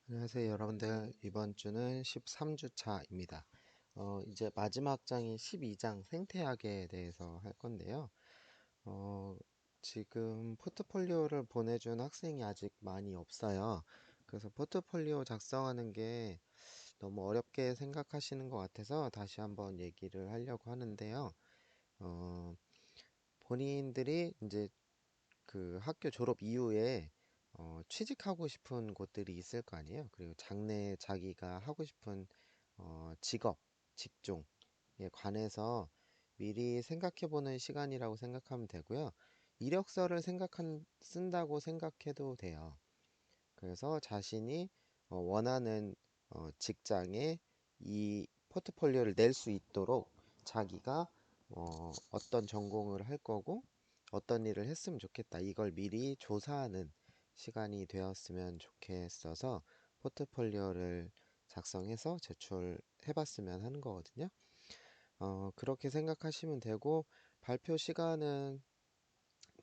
안녕하세요, 여러분들. 이번 주는 13주 차입니다. 이제 마지막 장인 12장 생태학에 대해서 할 건데요. 어, 지금 포트폴리오를 보내준 학생이 아직 많이 없어요. 그래서 포트폴리오 작성하는 게 너무 어렵게 생각하시는 것 같아서 다시 한번 얘기를 하려고 하는데요. 어, 본인들이 이제 그 학교 졸업 이후에 취직하고 싶은 곳들이 있을 거 아니에요. 그리고 장래 자기가 하고 싶은 직업, 직종에 관해서 미리 생각해 보는 시간이라고 생각하면 되고요. 이력서를 쓴다고 생각해도 돼요. 그래서 자신이 원하는 직장에 이 포트폴리오를 낼 수 있도록 자기가 어떤 전공을 할 거고 어떤 일을 했으면 좋겠다. 이걸 미리 조사하는 시간이 되었으면 좋겠어서 포트폴리오를 작성해서 제출해 봤으면 하는 거거든요. 그렇게 생각하시면 되고 발표 시간은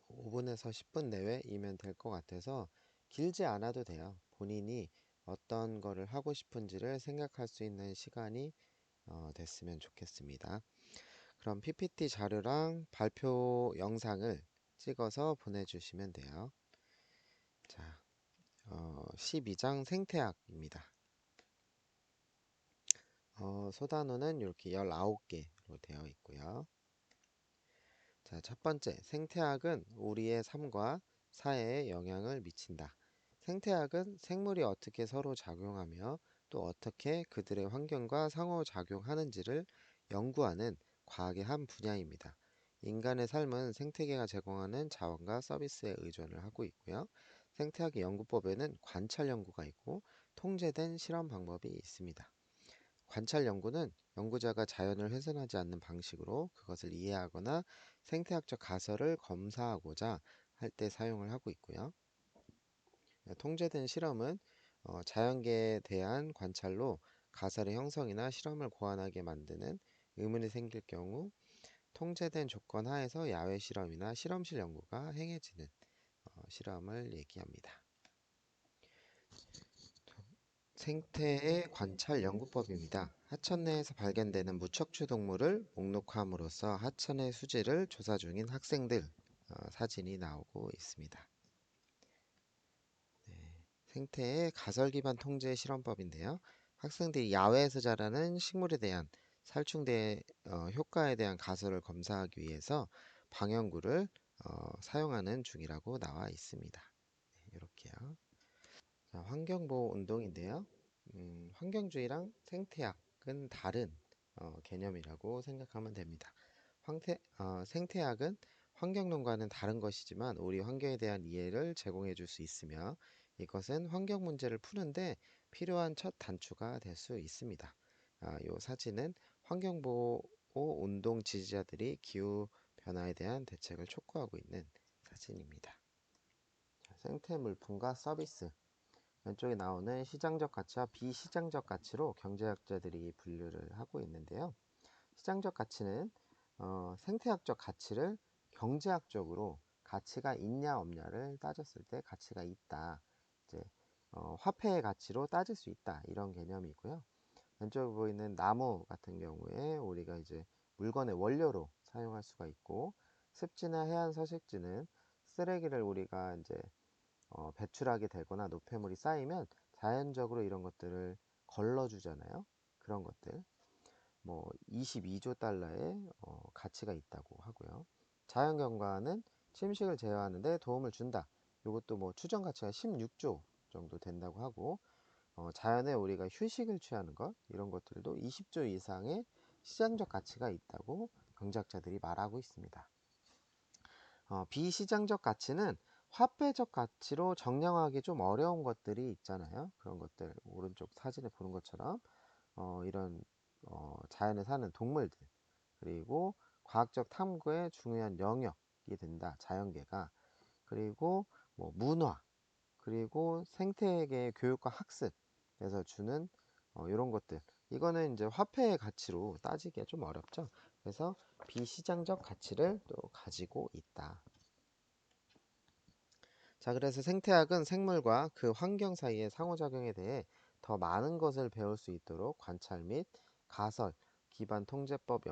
5분에서 10분 내외이면 될 것 같아서 길지 않아도 돼요. 본인이 어떤 거를 하고 싶은지를 생각할 수 있는 시간이 됐으면 좋겠습니다. 그럼 PPT 자료랑 발표 영상을 찍어서 보내주시면 돼요. 자, 12장 생태학입니다. 소단어는 이렇게 19개로 되어 있고요. 자, 첫 번째, 생태학은 우리의 삶과 사회에 영향을 미친다. 생태학은 생물이 어떻게 서로 작용하며 또 어떻게 그들의 환경과 상호작용하는지를 연구하는 과학의 한 분야입니다. 인간의 삶은 생태계가 제공하는 자원과 서비스에 의존을 하고 있고요. 생태학의 연구법에는 관찰 연구가 있고 통제된 실험 방법이 있습니다. 관찰 연구는 연구자가 자연을 훼손하지 않는 방식으로 그것을 이해하거나 생태학적 가설을 검사하고자 할 때 사용을 하고 있고요. 통제된 실험은 자연계에 대한 관찰로 가설의 형성이나 실험을 고안하게 만드는 의문이 생길 경우 통제된 조건 하에서 야외 실험이나 실험실 연구가 행해지는 실험을 얘기합니다. 생태의 관찰 연구법입니다. 하천 내에서 발견되는 무척추 동물을 목록함으로써 하천의 수질을 조사 중인 학생들 사진이 나오고 있습니다. 생태의 가설 기반 통제 실험법인데요. 학생들이 야외에서 자라는 식물에 대한 살충제 효과에 대한 가설을 검사하기 위해서 방연구를 사용하는 중이라고 나와 있습니다. 네, 이렇게요. 자, 환경보호 운동인데요. 환경주의랑 생태학은 다른 개념이라고 생각하면 됩니다. 생태학은 환경론과는 다른 것이지만 우리 환경에 대한 이해를 제공해 줄 수 있으며 이것은 환경 문제를 푸는데 필요한 첫 단추가 될 수 있습니다. 이 사진은 환경보호 운동 지지자들이 기후 변화에 대한 대책을 촉구하고 있는 사진입니다. 자, 생태 물품과 서비스. 왼쪽에 나오는 시장적 가치와 비시장적 가치로 경제학자들이 분류를 하고 있는데요. 시장적 가치는 생태학적 가치를 경제학적으로 가치가 있냐 없냐를 따졌을 때 가치가 있다. 이제 화폐의 가치로 따질 수 있다. 이런 개념이고요. 왼쪽에 보이는 나무 같은 경우에 우리가 이제 물건의 원료로 사용할 수가 있고 습지나 해안 서식지는 쓰레기를 우리가 이제 배출하게 되거나 노폐물이 쌓이면 자연적으로 이런 것들을 걸러주잖아요. 그런 것들. 뭐 22조 달러의 가치가 있다고 하고요. 자연경관은 침식을 제어하는데 도움을 준다. 이것도 뭐 추정 가치가 16조 정도 된다고 하고 자연에 우리가 휴식을 취하는 것 이런 것들도 20조 이상의 시장적 가치가 있다고 경제학자들이 말하고 있습니다. 비시장적 가치는 화폐적 가치로 정량하기 좀 어려운 것들이 있잖아요. 그런 것들 오른쪽 사진에 보는 것처럼 이런 자연에 사는 동물들 그리고 과학적 탐구의 중요한 영역이 된다. 자연계가 그리고 뭐 문화 그리고 생태계 교육과 학습에서 주는 이런 것들 이거는 이제 화폐의 가치로 따지기가 좀 어렵죠. 그래서 비시장적 가치를 또 가지고 있다. 자, 그래서 생태학은 생물과 그 환경 사이의 상호작용에 대해 더 많은 것을 배울 수 있도록 관찰 및 가설, 기반 통제법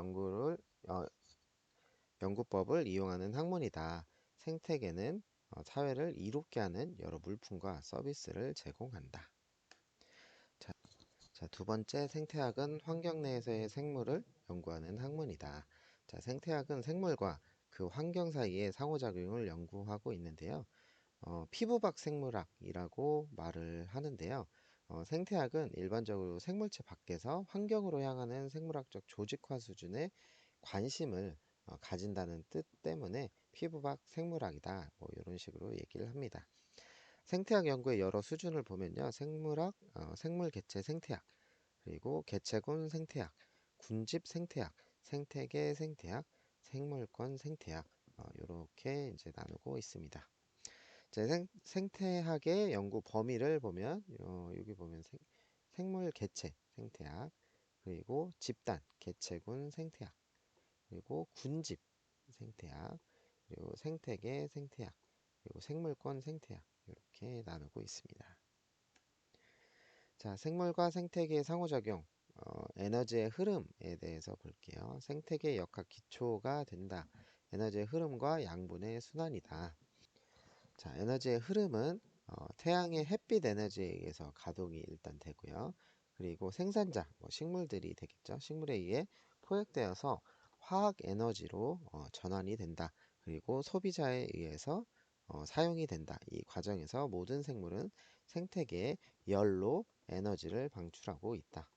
연구법을 이용하는 학문이다. 생태계는 사회를 이롭게 하는 여러 물품과 서비스를 제공한다. 자, 두 번째, 생태학은 환경 내에서의 생물을 연구하는 학문이다. 자, 생태학은 생물과 그 환경 사이의 상호작용을 연구하고 있는데요. 피부박 생물학이라고 말을 하는데요. 생태학은 일반적으로 생물체 밖에서 환경으로 향하는 생물학적 조직화 수준의 관심을 가진다는 뜻 때문에 피부박 생물학이다. 뭐 이런 식으로 얘기를 합니다. 생태학 연구의 여러 수준을 보면요. 생물학, 생물 개체 생태학, 그리고 개체군 생태학, 군집 생태학, 생태계 생태학, 생물권 생태학 이렇게 이제 나누고 있습니다. 자, 생태학의 연구 범위를 보면 여기 보면 생물 개체 생태학, 그리고 집단 개체군 생태학, 그리고 군집 생태학, 그리고 생태계 생태학, 그리고 생물권 생태학 이렇게 나누고 있습니다. 자, 생물과 생태계의 상호작용, 에너지의 흐름에 대해서 볼게요. 생태계의 역학 기초가 된다. 에너지의 흐름과 양분의 순환이다. 자, 에너지의 흐름은 태양의 햇빛 에너지에 의해서 가동이 일단 되고요. 그리고 생산자, 뭐 식물들이 되겠죠. 식물에 의해 포획되어서 화학 에너지로 전환이 된다. 그리고 소비자에 의해서 사용이 된다. 이 과정에서 모든 생물은 생태계에 열로 에너지를 방출하고 있다.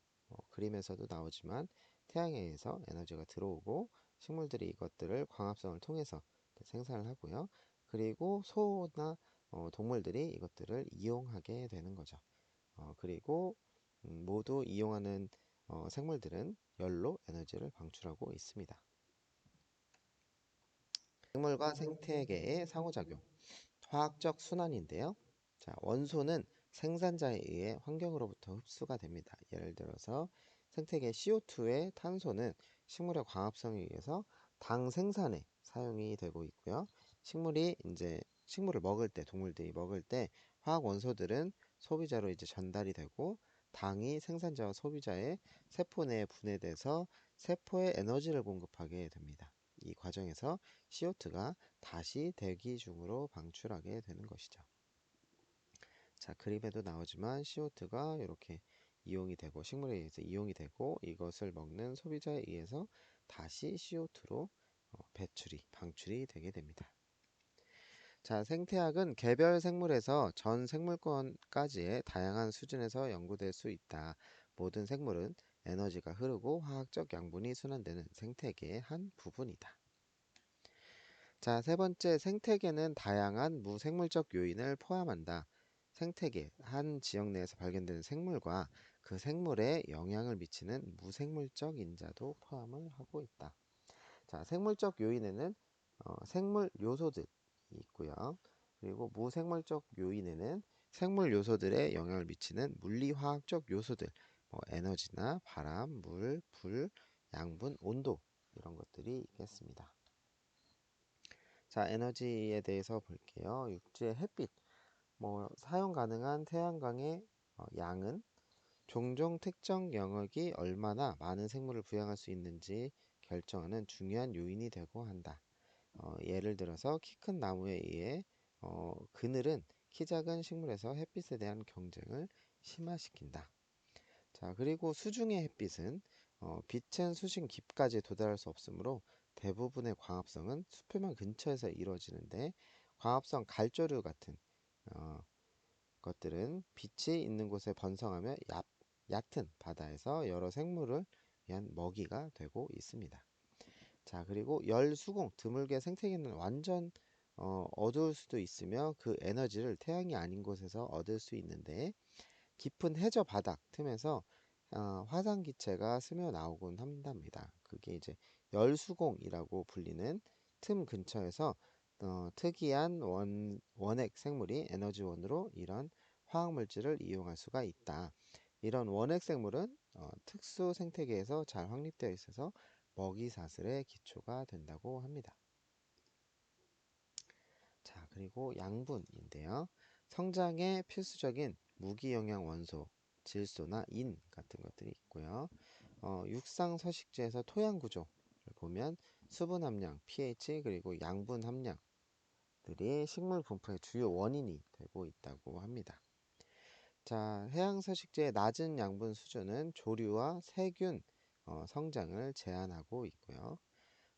그림에서도 나오지만 태양에 의해서 에너지가 들어오고 식물들이 이것들을 광합성을 통해서 생산을 하고요. 그리고 소나 동물들이 이것들을 이용하게 되는 거죠. 그리고 모두 이용하는 생물들은 열로 에너지를 방출하고 있습니다. 생물과 생태계의 상호작용, 화학적 순환인데요. 자, 원소는 생산자에 의해 환경으로부터 흡수가 됩니다. 예를 들어서 생태계 CO2의 탄소는 식물의 광합성에 의해서 당 생산에 사용이 되고 있고요. 식물을 먹을 때, 동물들이 먹을 때 화학 원소들은 소비자로 이제 전달이 되고 당이 생산자와 소비자의 세포 내에 분해돼서 세포에 에너지를 공급하게 됩니다. 이 과정에서 CO2가 다시 대기 중으로 방출하게 되는 것이죠. 자, 그림에도 나오지만 CO2가 이렇게 이용이 되고 식물에 의해서 이용이 되고 이것을 먹는 소비자에 의해서 다시 CO2로 방출이 되게 됩니다. 자, 생태학은 개별 생물에서 전 생물권까지의 다양한 수준에서 연구될 수 있다. 모든 생물은 에너지가 흐르고 화학적 양분이 순환되는 생태계의 한 부분이다. 자, 세 번째, 생태계는 다양한 무생물적 요인을 포함한다. 생태계, 한 지역 내에서 발견되는 생물과 그 생물에 영향을 미치는 무생물적 인자도 포함을 하고 있다. 자, 생물적 요인에는 생물 요소들이 있고요. 그리고 무생물적 요인에는 생물 요소들에 영향을 미치는 물리화학적 요소들, 뭐 에너지나 바람, 물, 불, 양분, 온도 이런 것들이 있겠습니다. 자, 에너지에 대해서 볼게요. 육지의 햇빛, 사용 가능한 태양광의 양은 종종 특정 영역이 얼마나 많은 생물을 부양할 수 있는지 결정하는 중요한 요인이 되고 한다. 예를 들어서 키 큰 나무에 의해 그늘은 키 작은 식물에서 햇빛에 대한 경쟁을 심화시킨다. 자, 그리고 수중의 햇빛은 빛은 수심 깊까지 도달할 수 없으므로 대부분의 광합성은 수표면 근처에서 이루어지는데 광합성 갈조류 같은 어, 것들은 빛이 있는 곳에 번성하며 얕은 바다에서 여러 생물을 위한 먹이가 되고 있습니다. 자, 그리고 열 수공 드물게 생태계는 완전 어두울 수도 있으며 그 에너지를 태양이 아닌 곳에서 얻을 수 있는데 깊은 해저 바닥 틈에서 화산기체가 스며 나오곤 한답니다. 그게 이제 열수공이라고 불리는 틈 근처에서 특이한 원핵 생물이 에너지원으로 이런 화학물질을 이용할 수가 있다. 이런 원핵 생물은 특수 생태계에서 잘 확립되어 있어서 먹이 사슬의 기초가 된다고 합니다. 자, 그리고 양분인데요. 성장에 필수적인 무기영양 원소, 질소나 인 같은 것들이 있고요. 육상 서식지에서 토양 구조를 보면 수분 함량, pH 그리고 양분 함량들이 식물 분포의 주요 원인이 되고 있다고 합니다. 자, 해양 서식지의 낮은 양분 수준은 조류와 세균 성장을 제한하고 있고요.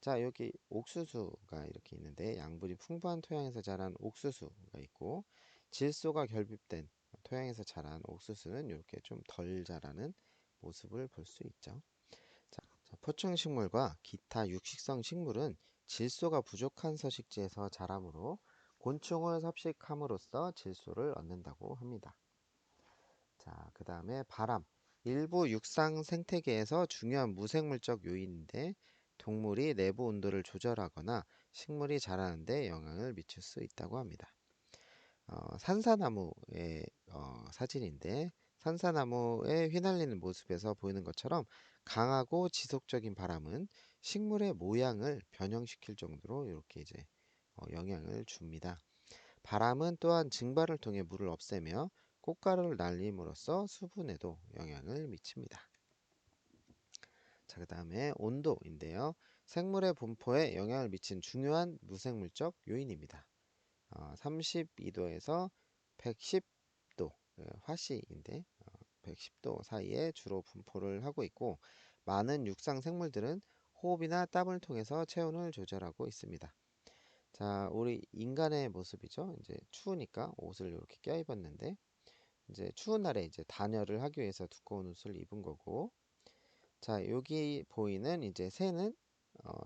자, 여기 옥수수가 이렇게 있는데 양분이 풍부한 토양에서 자란 옥수수가 있고 질소가 결핍된 토양에서 자란 옥수수는 이렇게 좀 덜 자라는 모습을 볼 수 있죠. 자, 포충식물과 기타 육식성 식물은 질소가 부족한 서식지에서 자라므로 곤충을 섭식함으로써 질소를 얻는다고 합니다. 자, 그 다음에 바람. 일부 육상 생태계에서 중요한 무생물적 요인인데 동물이 내부 온도를 조절하거나 식물이 자라는데 영향을 미칠 수 있다고 합니다. 산사나무의 사진인데 산사나무에 휘날리는 모습에서 보이는 것처럼 강하고 지속적인 바람은 식물의 모양을 변형시킬 정도로 이렇게 이제 영향을 줍니다. 바람은 또한 증발을 통해 물을 없애며 꽃가루를 날림으로써 수분에도 영향을 미칩니다. 자, 그 다음에 온도인데요. 생물의 분포에 영향을 미친 중요한 무생물적 요인입니다. 32도에서 110도 화씨인데 110도 사이에 주로 분포를 하고 있고 많은 육상 생물들은 호흡이나 땀을 통해서 체온을 조절하고 있습니다. 자, 우리 인간의 모습이죠. 이제 추우니까 옷을 이렇게 껴입었는데 이제 추운 날에 이제 단열을 하기 위해서 두꺼운 옷을 입은 거고 자, 여기 보이는 이제 새는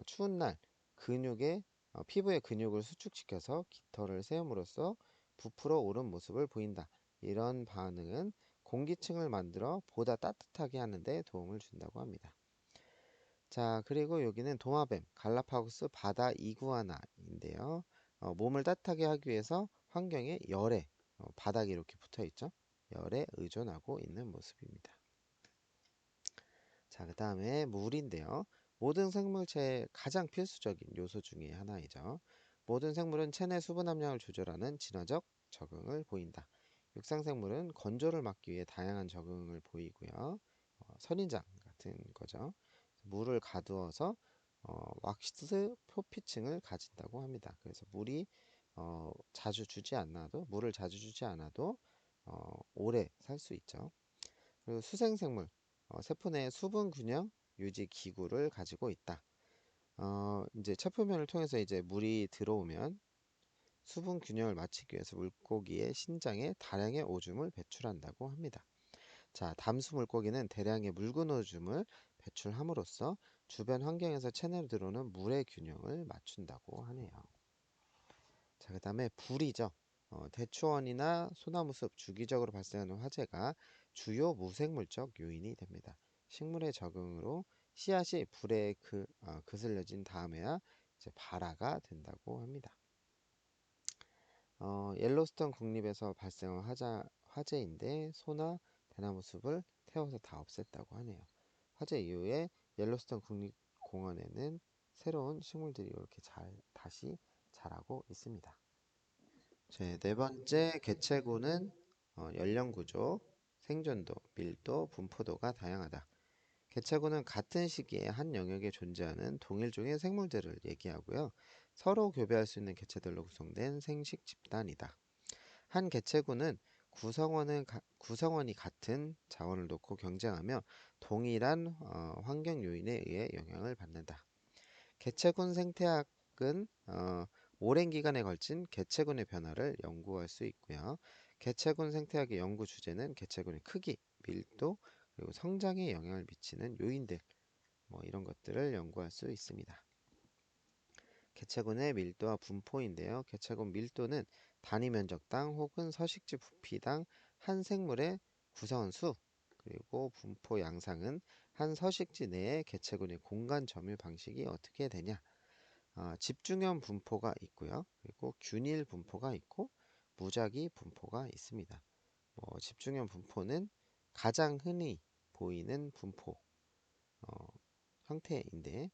추운 날 근육의 피부의 근육을 수축시켜서 깃털을 세움으로써 부풀어 오른 모습을 보인다. 이런 반응은 공기층을 만들어 보다 따뜻하게 하는 데 도움을 준다고 합니다. 자, 그리고 여기는 도마뱀, 갈라파고스 바다 이구아나인데요. 몸을 따뜻하게 하기 위해서 환경에 열에, 바닥에 이렇게 붙어 있죠. 열에 의존하고 있는 모습입니다. 자, 그 다음에 물인데요. 모든 생물체의 가장 필수적인 요소 중에 하나이죠. 모든 생물은 체내 수분 함량을 조절하는 진화적 적응을 보인다. 육상생물은 건조를 막기 위해 다양한 적응을 보이고요. 선인장 같은 거죠. 물을 가두어서 왁스 표피층을 가진다고 합니다. 그래서 물을 자주 주지 않아도 오래 살 수 있죠. 그리고 수생생물, 세포 내 수분 균형 유지 기구를 가지고 있다. 이제 체표면을 통해서 이제 물이 들어오면 수분 균형을 맞추기 위해서 물고기의 신장에 다량의 오줌을 배출한다고 합니다. 자, 담수 물고기는 대량의 묽은 오줌을 배출함으로써 주변 환경에서 체내로 들어오는 물의 균형을 맞춘다고 하네요. 자, 그 다음에 불이죠. 대추원이나 소나무숲 주기적으로 발생하는 화재가 주요 무생물적 요인이 됩니다. 식물의 적응으로 씨앗이 불에 그슬려진 다음에야 이제 발화가 된다고 합니다. 옐로스톤 국립에서 발생한 화재인데 소나 대나무 숲을 태워서 다 없앴다고 하네요. 화재 이후에 옐로스톤 국립공원에는 새로운 식물들이 이렇게 다시 자라고 있습니다. 네 번째 개체구는 연령 구조, 생존도, 밀도, 분포도가 다양하다. 개체구는 같은 시기에 한 영역에 존재하는 동일종의 생물들을 얘기하고요. 서로 교배할 수 있는 개체들로 구성된 생식 집단이다. 한 개체구는 구성원이 같은 자원을 놓고 경쟁하며 동일한 환경 요인에 의해 영향을 받는다. 개체군 생태학은 오랜 기간에 걸친 개체군의 변화를 연구할 수 있고요. 개체군 생태학의 연구 주제는 개체군의 크기, 밀도, 그리고 성장에 영향을 미치는 요인들, 뭐 이런 것들을 연구할 수 있습니다. 개체군의 밀도와 분포인데요. 개체군 밀도는 단위 면적당 혹은 서식지 부피당 한 생물의 구성원 수, 그리고 분포 양상은 한 서식지 내의 개체군의 공간 점유 방식이 어떻게 되냐, 집중형 분포가 있고요. 그리고 균일 분포가 있고 무작위 분포가 있습니다. 집중형 분포는 가장 흔히 보이는 분포 형태인데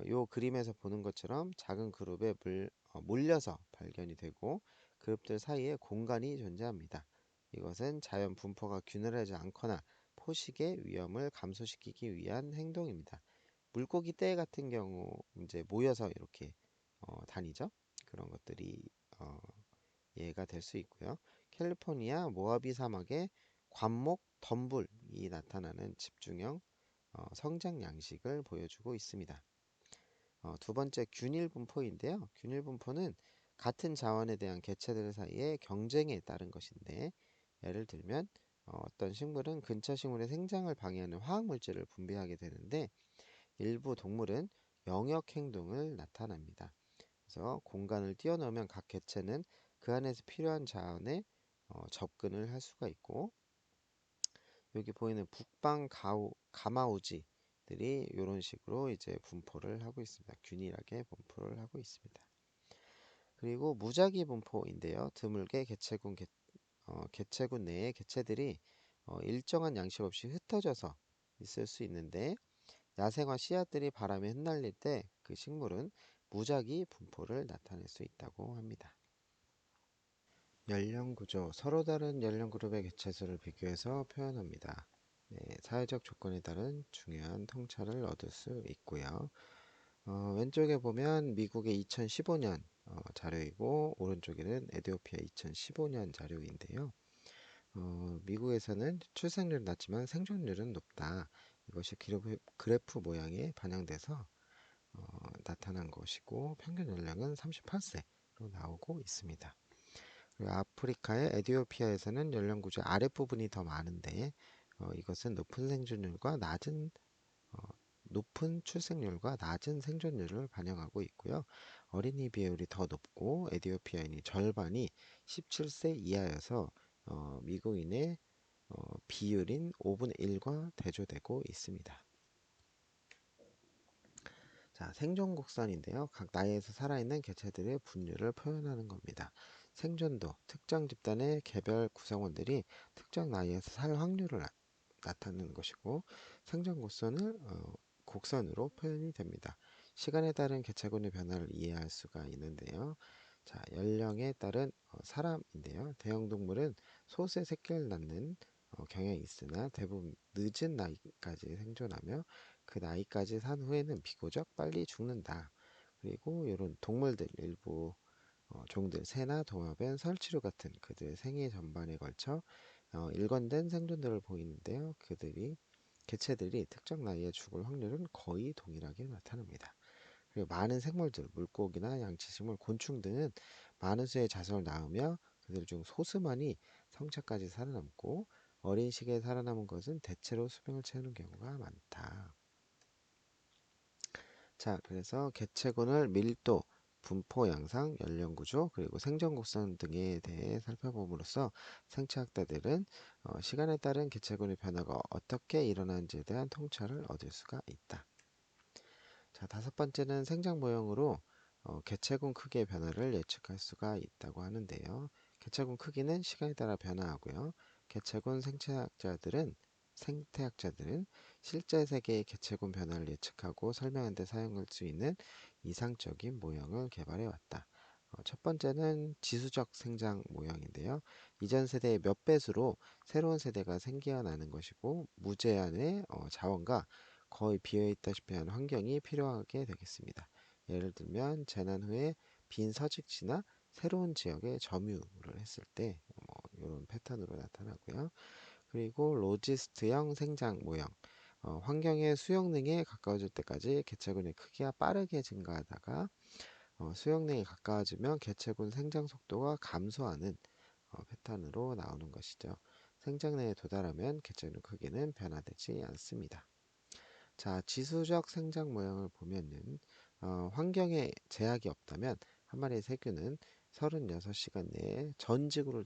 요 그림에서 보는 것처럼 작은 그룹에 몰려서 발견이 되고 그룹들 사이에 공간이 존재합니다. 이것은 자연 분포가 균일하지 않거나 포식의 위험을 감소시키기 위한 행동입니다. 물고기 떼 같은 경우 이제 모여서 이렇게 다니죠. 그런 것들이 어, 예가 될 수 있고요. 캘리포니아 모하비 사막의 관목 덤불이 나타나는 집중형 성장 양식을 보여주고 있습니다. 두 번째 균일 분포인데요. 균일 분포는 같은 자원에 대한 개체들 사이의 경쟁에 따른 것인데 예를 들면 어떤 식물은 근처 식물의 생장을 방해하는 화학 물질을 분비하게 되는데 일부 동물은 영역 행동을 나타납니다. 그래서 공간을 뛰어넘으면 각 개체는 그 안에서 필요한 자원에 접근을 할 수가 있고 여기 보이는 북방 가마우지들이 이런 식으로 이제 분포를 하고 있습니다. 균일하게 분포를 하고 있습니다. 그리고 무작위 분포인데요. 드물게 개체군 내의 개체들이 일정한 양식 없이 흩어져서 있을 수 있는데 야생화 씨앗들이 바람에 흩날릴 때 그 식물은 무작위 분포를 나타낼 수 있다고 합니다. 연령 구조, 서로 다른 연령 그룹의 개체수를 비교해서 표현합니다. 네, 사회적 조건에 따른 중요한 통찰을 얻을 수 있고요. 왼쪽에 보면 미국의 2015년 자료이고 오른쪽에는 에티오피아 2015년 자료인데요. 미국에서는 출생률은 낮지만 생존율은 높다. 이것이 그래프 모양에 반영돼서 나타난 것이고 평균 연령은 38세로 나오고 있습니다. 그리고 아프리카의 에티오피아에서는 연령 구조 아랫부분이 더 많은데 이것은 어, 높은 출생률과 낮은 생존율을 반영하고 있고요. 어린이 비율이 더 높고 에티오피아인이 절반이 17세 이하여서 미국인의 비율인 5분의 1과 대조되고 있습니다. 자, 생존 곡선인데요. 각 나이에서 살아있는 개체들의 분류를 표현하는 겁니다. 생존도, 특정 집단의 개별 구성원들이 특정 나이에서 살 확률을 나타내는 것이고 생존 곡선으로 표현이 됩니다. 시간에 따른 개체군의 변화를 이해할 수가 있는데요. 자, 연령에 따른 사람인데요. 대형동물은 소수의 새끼를 낳는 경향이 있으나 대부분 늦은 나이까지 생존하며 그 나이까지 산 후에는 비교적 빨리 죽는다. 그리고 이런 동물들 일부 종들 새나 도마뱀, 설치류 같은 그들의 생애 전반에 걸쳐 일관된 생존들을 보이는데요. 개체들이 특정 나이에 죽을 확률은 거의 동일하게 나타납니다. 그리고 많은 생물들, 물고기나 양치식물, 곤충 등은 많은 수의 자손을 낳으며 그들 중 소수만이 성체까지 살아남고 어린 시기에 살아남은 것은 대체로 수명을 채우는 경우가 많다. 자, 그래서 개체군을 밀도, 분포 양상, 연령 구조, 그리고 생존 곡선 등에 대해 살펴봄으로써 생체학자들은 시간에 따른 개체군의 변화가 어떻게 일어나는지에 대한 통찰을 얻을 수가 있다. 자, 다섯 번째는 생장 모형으로 개체군 크기의 변화를 예측할 수가 있다고 하는데요. 개체군 크기는 시간에 따라 변화하고요. 개체군 생태학자들은 실제 세계의 개체군 변화를 예측하고 설명하는 데 사용할 수 있는 이상적인 모형을 개발해 왔다. 첫 번째는 지수적 생장 모형인데요. 이전 세대의 몇 배수로 새로운 세대가 생겨나는 것이고 무제한의 자원과 거의 비어있다시피 한 환경이 필요하게 되겠습니다. 예를 들면 재난 후에 빈 서식지나 새로운 지역에 점유를 했을 때 이런 패턴으로 나타나고요. 그리고 로지스트형 생장 모형 환경의 수용능에 가까워질 때까지 개체군의 크기가 빠르게 증가하다가 수용능에 가까워지면 개체군 생장 속도가 감소하는 패턴으로 나오는 것이죠. 생장내에 도달하면 개체군 크기는 변화되지 않습니다. 자, 지수적 생장 모형을 보면은 환경에 제약이 없다면 한 마리의 세균은 36시간 내에 전 지구를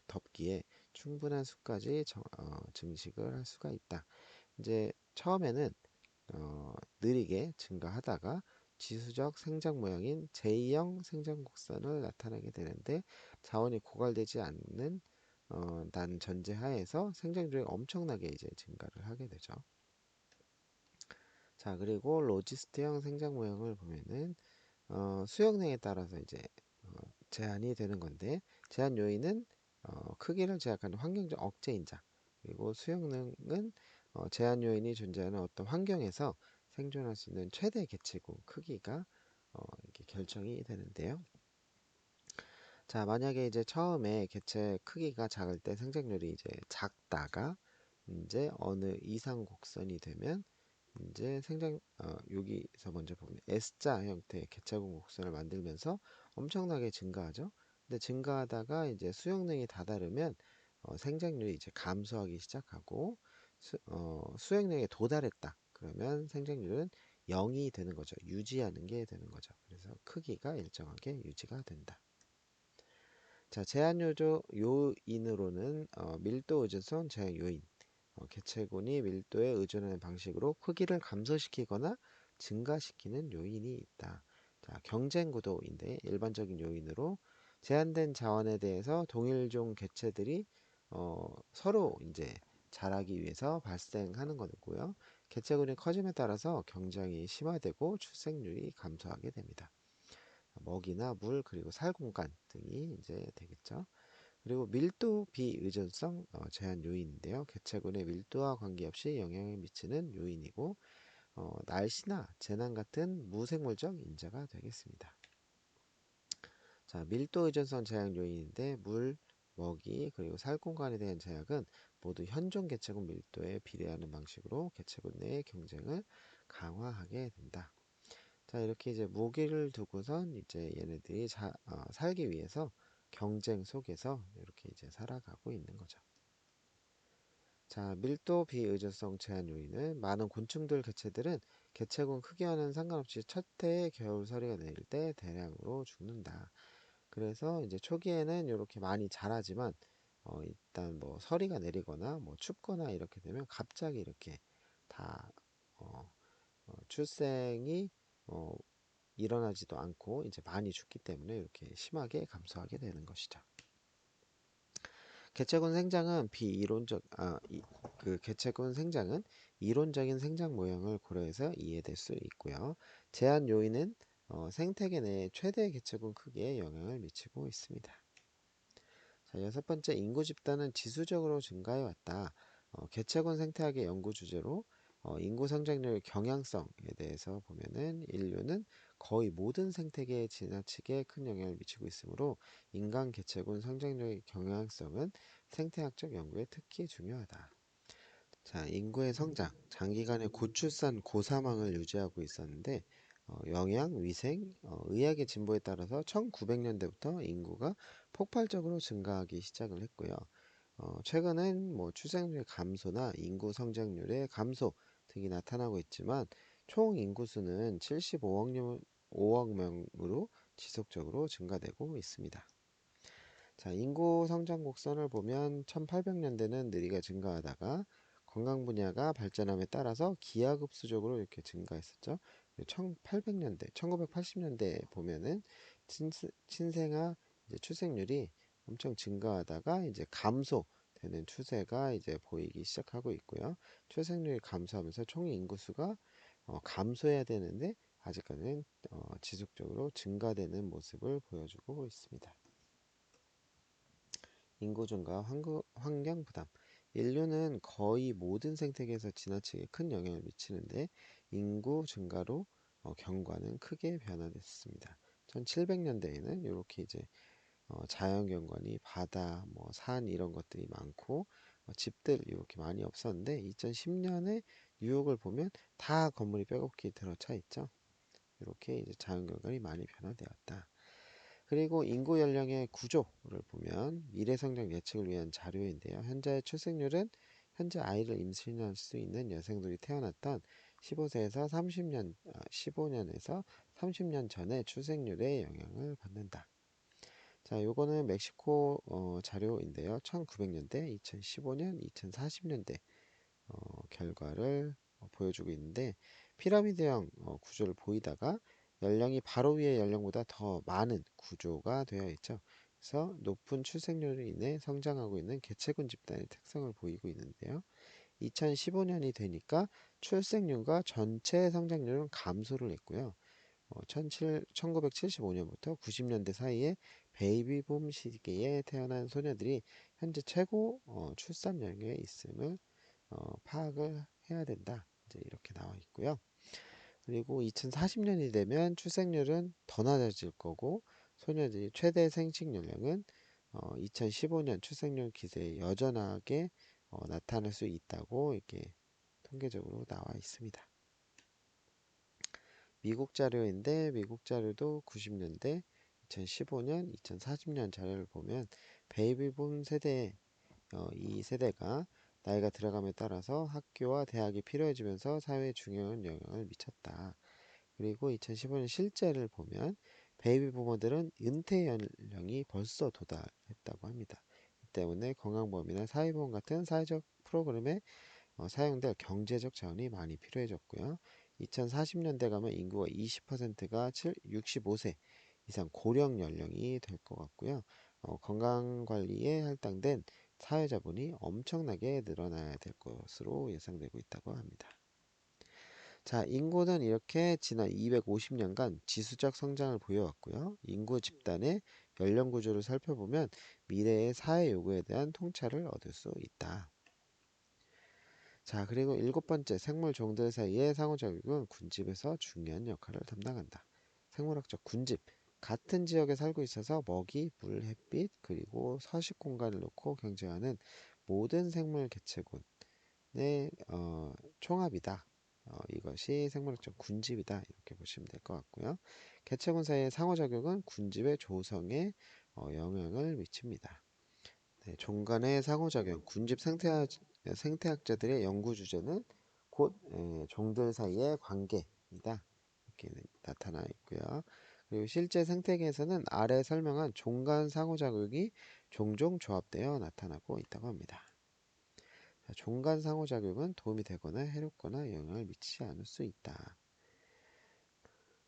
덮기에 충분한 수까지 증식을 할 수가 있다. 이제 처음에는 느리게 증가하다가 지수적 생장 모형인 제2형 생장 곡선을 나타내게 되는데 자원이 고갈되지 않는 난 전제하에서 생장률이 엄청나게 이제 증가를 하게 되죠. 자, 자, 그리고 로지스트형 생장 모형을 보면은 수영량에 따라서 이제 어, 제한이 되는 건데 제한 요인은 크기를 제약하는 환경적 억제 인자 그리고 수영능은 제한 요인이 존재하는 어떤 환경에서 생존할 수 있는 최대 개체군 크기가 이렇게 결정이 되는데요. 자, 만약에 이제 처음에 개체 크기가 작을 때 생장률이 이제 작다가 이제 어느 이상 곡선이 되면 이제 여기서 먼저 보면 S자 형태의 개체군 곡선을 만들면서 엄청나게 증가하죠. 근데 증가하다가 이제 수용량이 다다르면 생장률이 이제 감소하기 시작하고 수용량에 도달했다. 그러면 생장률은 0이 되는 거죠. 유지하는 게 되는 거죠. 그래서 크기가 일정하게 유지가 된다. 자, 제한 요인으로는 밀도 의존성 제한 요인. 개체군이 밀도에 의존하는 방식으로 크기를 감소시키거나 증가시키는 요인이 있다. 자, 경쟁 구도인데 일반적인 요인으로 제한된 자원에 대해서 동일종 개체들이 서로 이제 자라기 위해서 발생하는 거고요. 개체군이 커짐에 따라서 경쟁이 심화되고 출생률이 감소하게 됩니다. 먹이나 물 그리고 살 공간 등이 이제 되겠죠. 그리고 밀도 비의존성 제한 요인인데요. 개체군의 밀도와 관계없이 영향을 미치는 요인이고 날씨나 재난 같은 무생물적 인자가 되겠습니다. 자, 밀도 의존성 제한 요인인데 물, 먹이 그리고 살 공간에 대한 제약은 모두 현존 개체군 밀도에 비례하는 방식으로 개체군 내의 경쟁을 강화하게 된다. 자, 이렇게 이제 무기를 두고선 이제 얘네들이 살기 위해서 경쟁 속에서 이렇게 이제 살아가고 있는 거죠. 자, 밀도 비의존성 제한 요인은 많은 곤충들 개체들은 개체군 크기와는 상관없이 첫 해에 겨울서리가 내릴 때 대량으로 죽는다. 그래서 이제 초기에는 이렇게 많이 자라지만 일단 뭐 서리가 내리거나 뭐 춥거나 이렇게 되면 갑자기 이렇게 다 출생이 어, 일어나지도 않고 이제 많이 죽기 때문에 이렇게 심하게 감소하게 되는 것이죠. 개체군 생장은 비이론적 그 개체군 생장은 이론적인 생장 모형을 고려해서 이해될 수 있고요. 제한 요인은 생태계 내 최대 개체군 크기에 영향을 미치고 있습니다. 자, 여섯 번째 인구 집단은 지수적으로 증가해 왔다. 개체군 생태학의 연구 주제로 인구 성장률 경향성에 대해서 보면은 인류는 거의 모든 생태계에 지나치게 큰 영향을 미치고 있으므로 인간 개체군 성장률의 경향성은 생태학적 연구에 특히 중요하다. 자, 인구의 성장, 장기간의 고출산, 고사망을 유지하고 있었는데 영양, 위생, 의학의 진보에 따라서 1900년대부터 인구가 폭발적으로 증가하기 시작을 했고요. 최근엔 뭐 출생률 감소나 인구 성장률의 감소 등이 나타나고 있지만 총 인구수는 75억 명으로 지속적으로 증가되고 있습니다. 자, 인구 성장 곡선을 보면 1800년대는 느리게 증가하다가 관광 분야가 발전함에 따라서 기하급수적으로 이렇게 증가했었죠. 1800년대, 1980년대 보면은 신생아 이제 출생률이 엄청 증가하다가 이제 감소되는 추세가 이제 보이기 시작하고 있고요. 출생률이 감소하면서 총 인구수가 감소해야 되는데 아직까지는 지속적으로 증가되는 모습을 보여주고 있습니다. 인구 증가, 환경 부담. 인류는 거의 모든 생태계에서 지나치게 큰 영향을 미치는데 인구 증가로 경관은 크게 변화됐습니다. 1700년대에는 이렇게 이제 자연 경관이 바다, 뭐 산 이런 것들이 많고 집들 이렇게 많이 없었는데 2010년에 뉴욕을 보면 다 건물이 빼곡히 들어차 있죠. 이렇게 이제 자연 경관이 많이 변화되었다. 그리고 인구 연령의 구조를 보면 미래 성장 예측을 위한 자료인데요. 현재 출생률은 현재 아이를 임신할 수 있는 여성들이 태어났던 15세에서 15년에서 30년 전의 출생률에 영향을 받는다. 자, 요거는 멕시코 자료인데요. 1900년대, 2015년, 2040년대 결과를 보여주고 있는데 피라미드형 구조를 보이다가 연령이 바로 위의 연령보다 더 많은 구조가 되어 있죠. 그래서 높은 출생률로 인해 성장하고 있는 개체군 집단의 특성을 보이고 있는데요. 2015년이 되니까 출생률과 전체 성장률은 감소를 했고요. 1975년부터 90년대 사이에 베이비붐 시기에 태어난 소녀들이 현재 최고 출산연령에 있음을 파악을 해야 된다. 이제 이렇게 나와 있고요. 그리고 2040년이 되면 출생률은 더 낮아질 거고 소녀들이 최대 생식 연령은 2015년 출생률 기세에 여전하게 나타날 수 있다고 이렇게 통계적으로 나와 있습니다. 미국 자료인데 미국 자료도 90년대, 2015년, 2040년 자료를 보면 베이비붐 세대 이 세대가 나이가 들어감에 따라서 학교와 대학이 필요해지면서 사회에 중요한 영향을 미쳤다. 그리고 2015년 실제를 보면 베이비 부모들은 은퇴 연령이 벌써 도달했다고 합니다. 이 때문에 건강보험이나 사회보험 같은 사회적 프로그램에 사용될 경제적 자원이 많이 필요해졌고요. 2040년대 가면 인구가 20%가 65세 이상 고령 연령이 될 것 같고요. 건강관리에 할당된 사회자본이 엄청나게 늘어나야 될 것으로 예상되고 있다고 합니다. 자, 인구는 이렇게 지난 250년간 지수적 성장을 보여왔고요. 인구 집단의 연령 구조를 살펴보면 미래의 사회 요구에 대한 통찰을 얻을 수 있다. 자, 그리고 일곱 번째, 생물 종들 사이의 상호작용은 군집에서 중요한 역할을 담당한다. 생물학적 군집. 같은 지역에 살고 있어서 먹이, 물, 햇빛, 그리고 서식 공간을 놓고 경쟁하는 모든 생물 개체군의 총합이다. 이것이 생물학적 군집이다. 이렇게 보시면 될 것 같고요. 개체군 사이의 상호작용은 군집의 조성에 영향을 미칩니다. 네, 종간의 상호작용, 군집 생태학자들의 연구 주제는 곧 종들 사이의 관계이다. 이렇게 나타나 있고요. 그리고 실제 생태계에서는 아래 설명한 종간 상호작용이 종종 조합되어 나타나고 있다고 합니다. 자, 종간 상호작용은 도움이 되거나 해롭거나 영향을 미치지 않을 수 있다.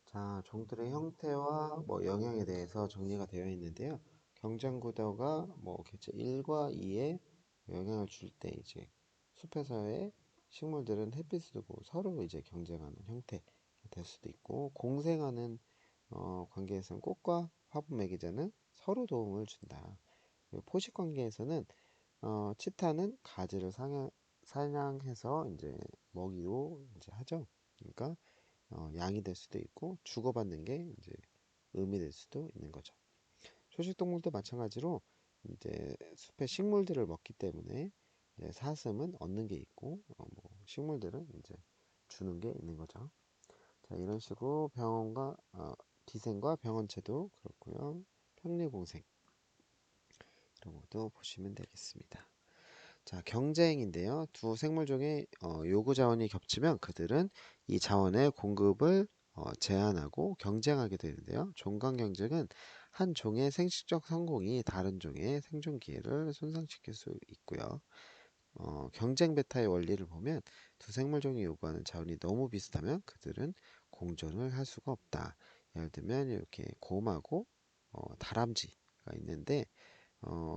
자, 종들의 형태와 영향에 대해서 정리가 되어 있는데요. 경쟁 구도가 개체 1과 2에 영향을 줄 때 이제 숲에서의 식물들은 햇빛을 두고 서로 이제 경쟁하는 형태가 될 수도 있고 공생하는 관계에서는 꽃과 화분 매개자는 서로 도움을 준다. 그리고 포식 관계에서는 치타는 가지를 사냥해서 이제 먹이로 이제 하죠. 그러니까 양이 될 수도 있고 주고받는 게 이제 음이 될 수도 있는 거죠. 초식동물도 마찬가지로 이제 숲의 식물들을 먹기 때문에 이제 사슴은 얻는 게 있고 식물들은 이제 주는 게 있는 거죠. 자, 이런 식으로 기생과 병원체도 그렇고요. 평리공생 이런 것도 보시면 되겠습니다. 자, 경쟁인데요. 두 생물종의 요구 자원이 겹치면 그들은 이 자원의 공급을 제한하고 경쟁하게 되는데요. 종간 경쟁은 한 종의 생식적 성공이 다른 종의 생존 기회를 손상시킬 수 있고요. 경쟁 베타의 원리를 보면 두 생물종이 요구하는 자원이 너무 비슷하면 그들은 공존을 할 수가 없다. 예를 들면 이렇게 곰하고 다람쥐가 있는데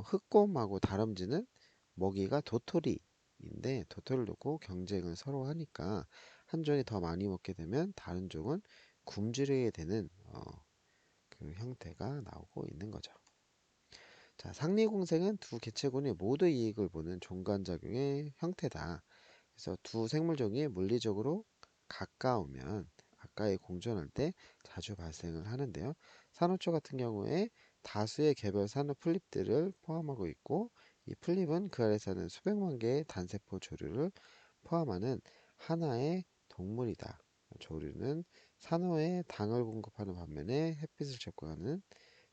흑곰하고 다람쥐는 먹이가 도토리인데 도토리를 놓고 경쟁을 서로 하니까 한 종이 더 많이 먹게 되면 다른 종은 굶주리게 되는 그 형태가 나오고 있는 거죠. 자, 상리공생은 두 개체군이 모두 이익을 보는 종간작용의 형태다. 그래서 두 생물종이 물리적으로 가까우면 가까이 공존할 때 자주 발생을 하는데요. 산호초 같은 경우에 다수의 개별 산호 플립들을 포함하고 있고 이 플립은 그 아래 사는 수백만 개의 단세포 조류를 포함하는 하나의 동물이다. 조류는 산호에 당을 공급하는 반면에 햇빛을 접근하는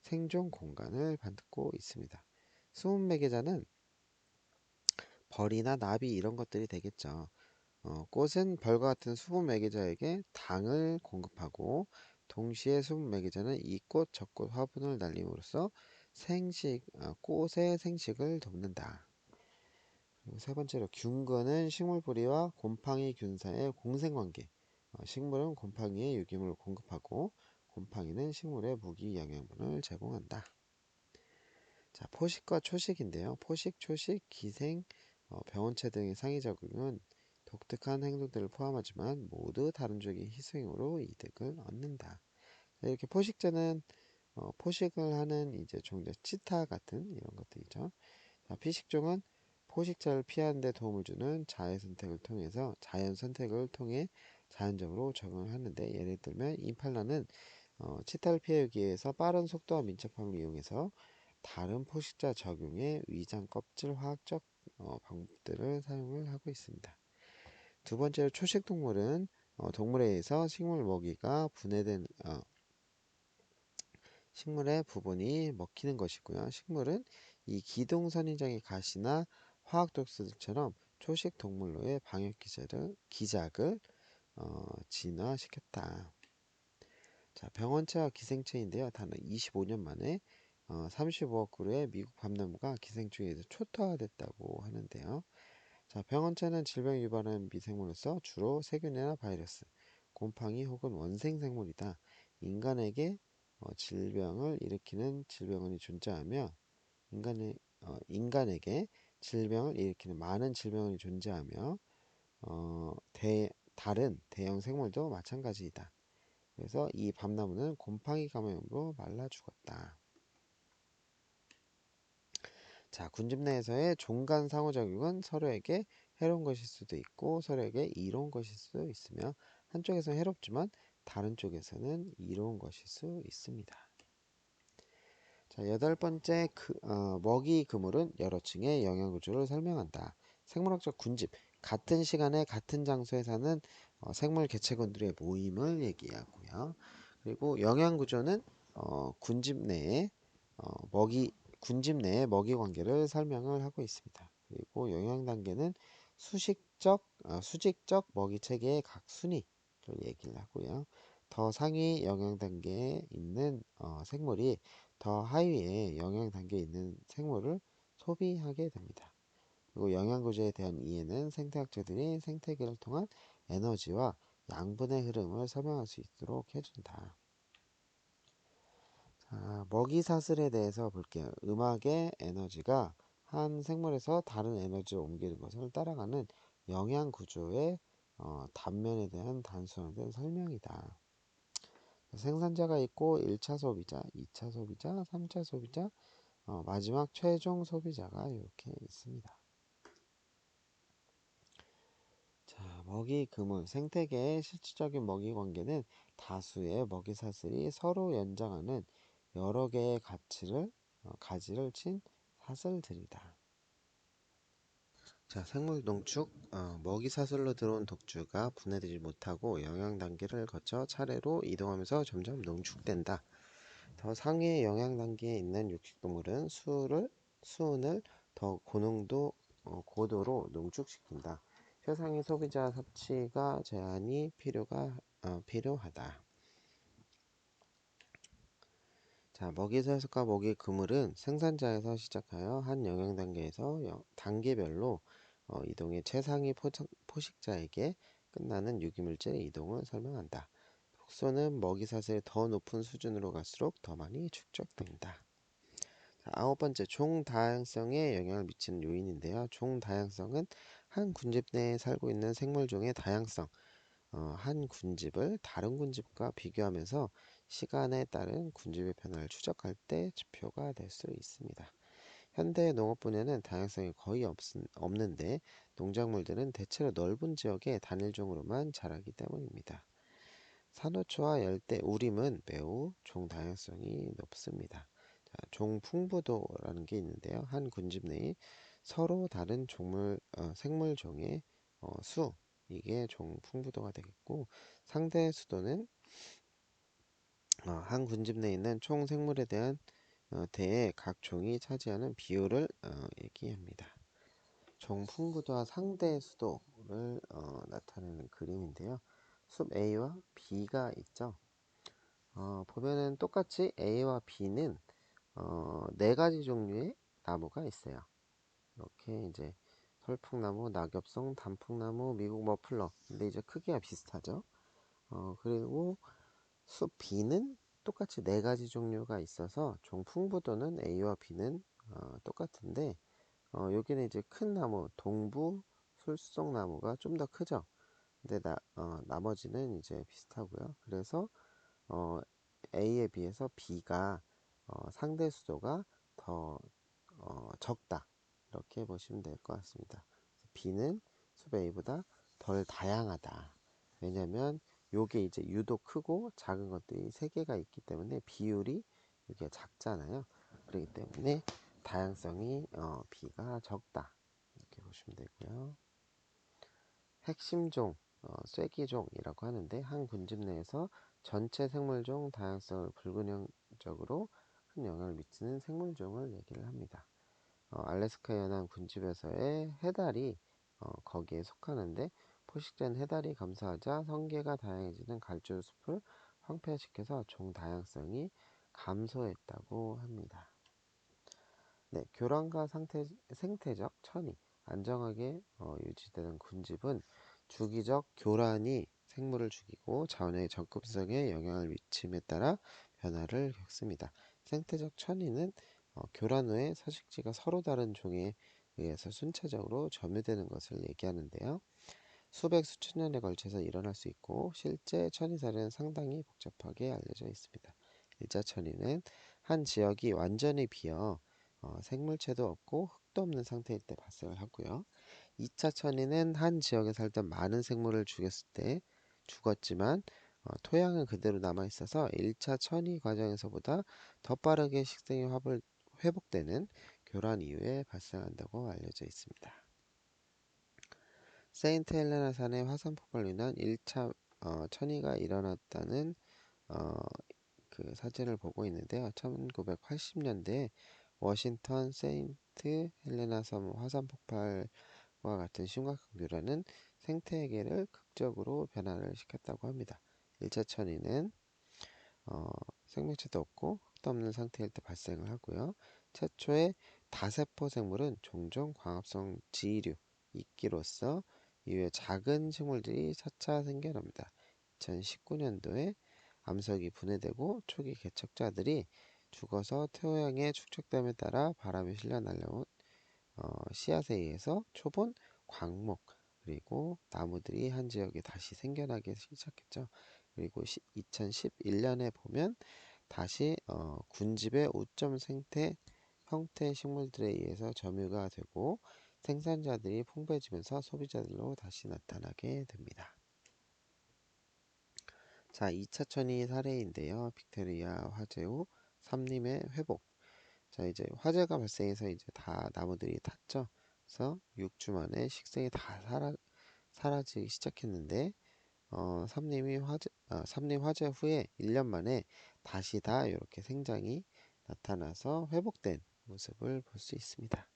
생존 공간을 받고 있습니다. 수분 매개자는 벌이나 나비 이런 것들이 되겠죠. 꽃은 벌과 같은 수분 매개자에게 당을 공급하고 동시에 수분 매개자는 이 꽃, 저 꽃 화분을 날림으로써 꽃의 생식을 돕는다. 그리고 세 번째로 균근은 식물 뿌리와 곰팡이 균 사이의 공생관계. 식물은 곰팡이에 유기물을 공급하고 곰팡이는 식물에 무기 영양분을 제공한다. 자, 포식과 초식인데요. 포식, 초식, 기생, 병원체 등의 상위작용은 독특한 행동들을 포함하지만 모두 다른 종의 희생으로 이득을 얻는다. 이렇게 포식자는 포식을 하는 이제 종자 치타 같은 이런 것들이죠. 자, 피식종은 포식자를 피하는 데 도움을 주는 자연 선택을 통해 자연적으로 적응을 하는데, 예를 들면 임팔라는 치타를 피하기 위해서 빠른 속도와 민첩함을 이용해서 다른 포식자 적용의 위장 껍질 화학적 방법들을 사용을 하고 있습니다. 두 번째로 초식 동물은 동물에 의해서 식물 먹이가 분해된 식물의 부분이 먹히는 것이고요. 식물은 이 기동선인장의 가시나 화학독소들처럼 초식 동물로의 방역 기작을 진화시켰다. 자, 병원체와 기생체인데요. 단 25년 만에 35억 그루의 미국 밤나무가 기생충에서 초토화됐다고 하는데요. 자, 병원체는 질병 유발하는 미생물로서 주로 세균이나 바이러스, 곰팡이 혹은 원생생물이다. 인간에게 질병을 일으키는 질병원이 존재하며 인간에게 질병을 일으키는 많은 질병원이 존재하며 어, 다른 대형 생물도 마찬가지이다. 그래서 이 밤나무는 곰팡이 감염으로 말라 죽었다. 자, 군집 내에서의 종간 상호작용은 서로에게 해로운 것일 수도 있고 서로에게 이로운 것일 수도 있으며, 한쪽에서는 해롭지만 다른 쪽에서는 이로운 것일 수 있습니다. 자, 여덟 번째 먹이 그물은 여러 층의 영양 구조를 설명한다. 생물학적 군집, 같은 시간에 같은 장소에 사는 생물 개체군들의 모임을 얘기하고요. 그리고 영양 구조는 군집 내에 먹이 관계를 설명을 하고 있습니다. 그리고 영양 단계는 수직적 먹이 체계의 각 순위를 얘기를 하고요. 더 상위 영양 단계에 있는 생물이 더 하위에 영양 단계에 있는 생물을 소비하게 됩니다. 그리고 영양 구조에 대한 이해는 생태학자들이 생태계를 통한 에너지와 양분의 흐름을 설명할 수 있도록 해준다. 자, 먹이 사슬에 대해서 볼게요. 음악의 에너지가 한 생물에서 다른 에너지로 옮기는 것을 따라가는 영양 구조의 단면에 대한 단순화된 설명이다. 생산자가 있고 1차 소비자, 2차 소비자, 3차 소비자, 마지막 최종 소비자가 이렇게 있습니다. 자, 먹이 그물, 생태계의 실질적인 먹이 관계는 다수의 먹이 사슬이 서로 연장하는 여러 개의 가지를 친 사슬들이다. 자, 생물 농축, 먹이 사슬로 들어온 독주가 분해되지 못하고 영양 단계를 거쳐 차례로 이동하면서 점점 농축된다. 더 상위의 영양 단계에 있는 육식동물은 수은을 더 고도로 농축시킨다. 최상위 소비자 섭취가 제한이 필요하다. 자, 먹이 사슬과 먹이 그물은 생산자에서 시작하여 한 영양 단계에서 단계별로 이동해 최상위 포식자에게 끝나는 유기물질의 이동을 설명한다. 독소는 먹이 사슬의 더 높은 수준으로 갈수록 더 많이 축적된다. 자, 아홉 번째, 종 다양성에 영향을 미치는 요인인데요. 종 다양성은 한 군집 내에 살고 있는 생물종의 다양성, 한 군집을 다른 군집과 비교하면서 시간에 따른 군집의 변화를 추적할 때 지표가 될 수 있습니다. 현대 농업 분야는 다양성이 거의 없는데 농작물들은 대체로 넓은 지역의 단일종으로만 자라기 때문입니다. 산호초와 열대 우림은 매우 종 다양성이 높습니다. 자, 종 풍부도라는 게 있는데요. 한 군집 내에 서로 다른 생물종의 수, 이게 종 풍부도가 되겠고, 상대 수도는 한 군집 내에 있는 총 생물에 대해 각 종이 차지하는 비율을 얘기합니다. 종 풍부도와 상대 수도를 나타내는 그림인데요. 숲 A와 B가 있죠. 보면은 똑같이 A와 B는 네 가지 종류의 나무가 있어요. 이렇게 이제 설풍나무, 낙엽송, 단풍나무, 미국 머플러. 근데 이제 크기가 비슷하죠. 그리고 숲 B는 똑같이 네 가지 종류가 있어서 종 풍부도는 A와 B는 똑같은데 여기는 이제 큰 나무, 동부 술속나무가 좀 더 크죠. 근데 나머지는 이제 비슷하고요. 그래서 어, A에 비해서 B가 상대 수조가 더 적다. 이렇게 보시면 될 것 같습니다. B는 숲 A보다 덜 다양하다. 왜냐면 요게 이제 유독 크고 작은 것들이 세 개가 있기 때문에 비율이 이게 작잖아요. 그렇기 때문에 다양성이 B가 적다. 이렇게 보시면 되고요. 핵심종, 쐐기종이라고 하는데 한 군집 내에서 전체 생물종 다양성을 불균형적으로 큰 영향을 미치는 생물종을 얘기를 합니다. 알래스카 연안 군집에서의 해달이 거기에 속하는데 포식된 해달이 감사하자 성게가 다양해지는 갈줄 숲을 황폐화시켜서 종 다양성이 감소했다고 합니다. 네, 교란과 생태적 천이 안정하게 유지되는 군집은 주기적 교란이 생물을 죽이고 자원의 접근성에 영향을 미침에 따라 변화를 겪습니다. 생태적 천이는 교란 후에 서식지가 서로 다른 종에 의해서 순차적으로 점유되는 것을 얘기하는데요. 수백 수천 년에 걸쳐서 일어날 수 있고 실제 천이 사례는 상당히 복잡하게 알려져 있습니다. 일자 천이는 한 지역이 완전히 비어 생물체도 없고 흙도 없는 상태일 때 발생을 하고요. 2차 천이는 한 지역에 살던 많은 생물을 죽였을 때 죽었지만 토양은 그대로 남아 있어서 1차 천이 과정에서보다 더 빠르게 식생이 회복되는 교란 이후에 발생한다고 알려져 있습니다. 세인트 헬레나 산의 화산 폭발로 인한 1차 천이가 일어났다는 어, 그 사진을 보고 있는데요. 1980년대에 워싱턴 세인트 헬레나 섬 화산 폭발과 같은 심각한 교란은 생태계를 극적으로 변화를 시켰다고 합니다. 1차 천이는 어, 생명체도 없고 흙도 없는 상태일 때 발생을 하고요. 최초의 다세포 생물은 종종 광합성 지류, 이끼로서 이후에 작은 식물들이 차차 생겨납니다. 2019년도에 암석이 분해되고 초기 개척자들이 죽어서 태호양의 축적됨에 따라 바람에 실려 날려온 씨앗에 의해서 초본 광목 그리고 나무들이 한 지역에 다시 생겨나기 시작했죠. 그리고 2011년에 보면 다시 군집의 우점 생태 형태 식물들에 의해서 점유가 되고 생산자들이 풍부해지면서 소비자들로 다시 나타나게 됩니다. 자, 2차 천이 사례인데요. 빅토리아 화재 후 삼림의 회복. 자, 이제 화재가 발생해서 이제 다 나무들이 탔죠. 그래서 6주 만에 식생이 다 사라지기 시작했는데 삼림 화재 후에 1년 만에 다시 다 이렇게 생장이 나타나서 회복된 모습을 볼 수 있습니다.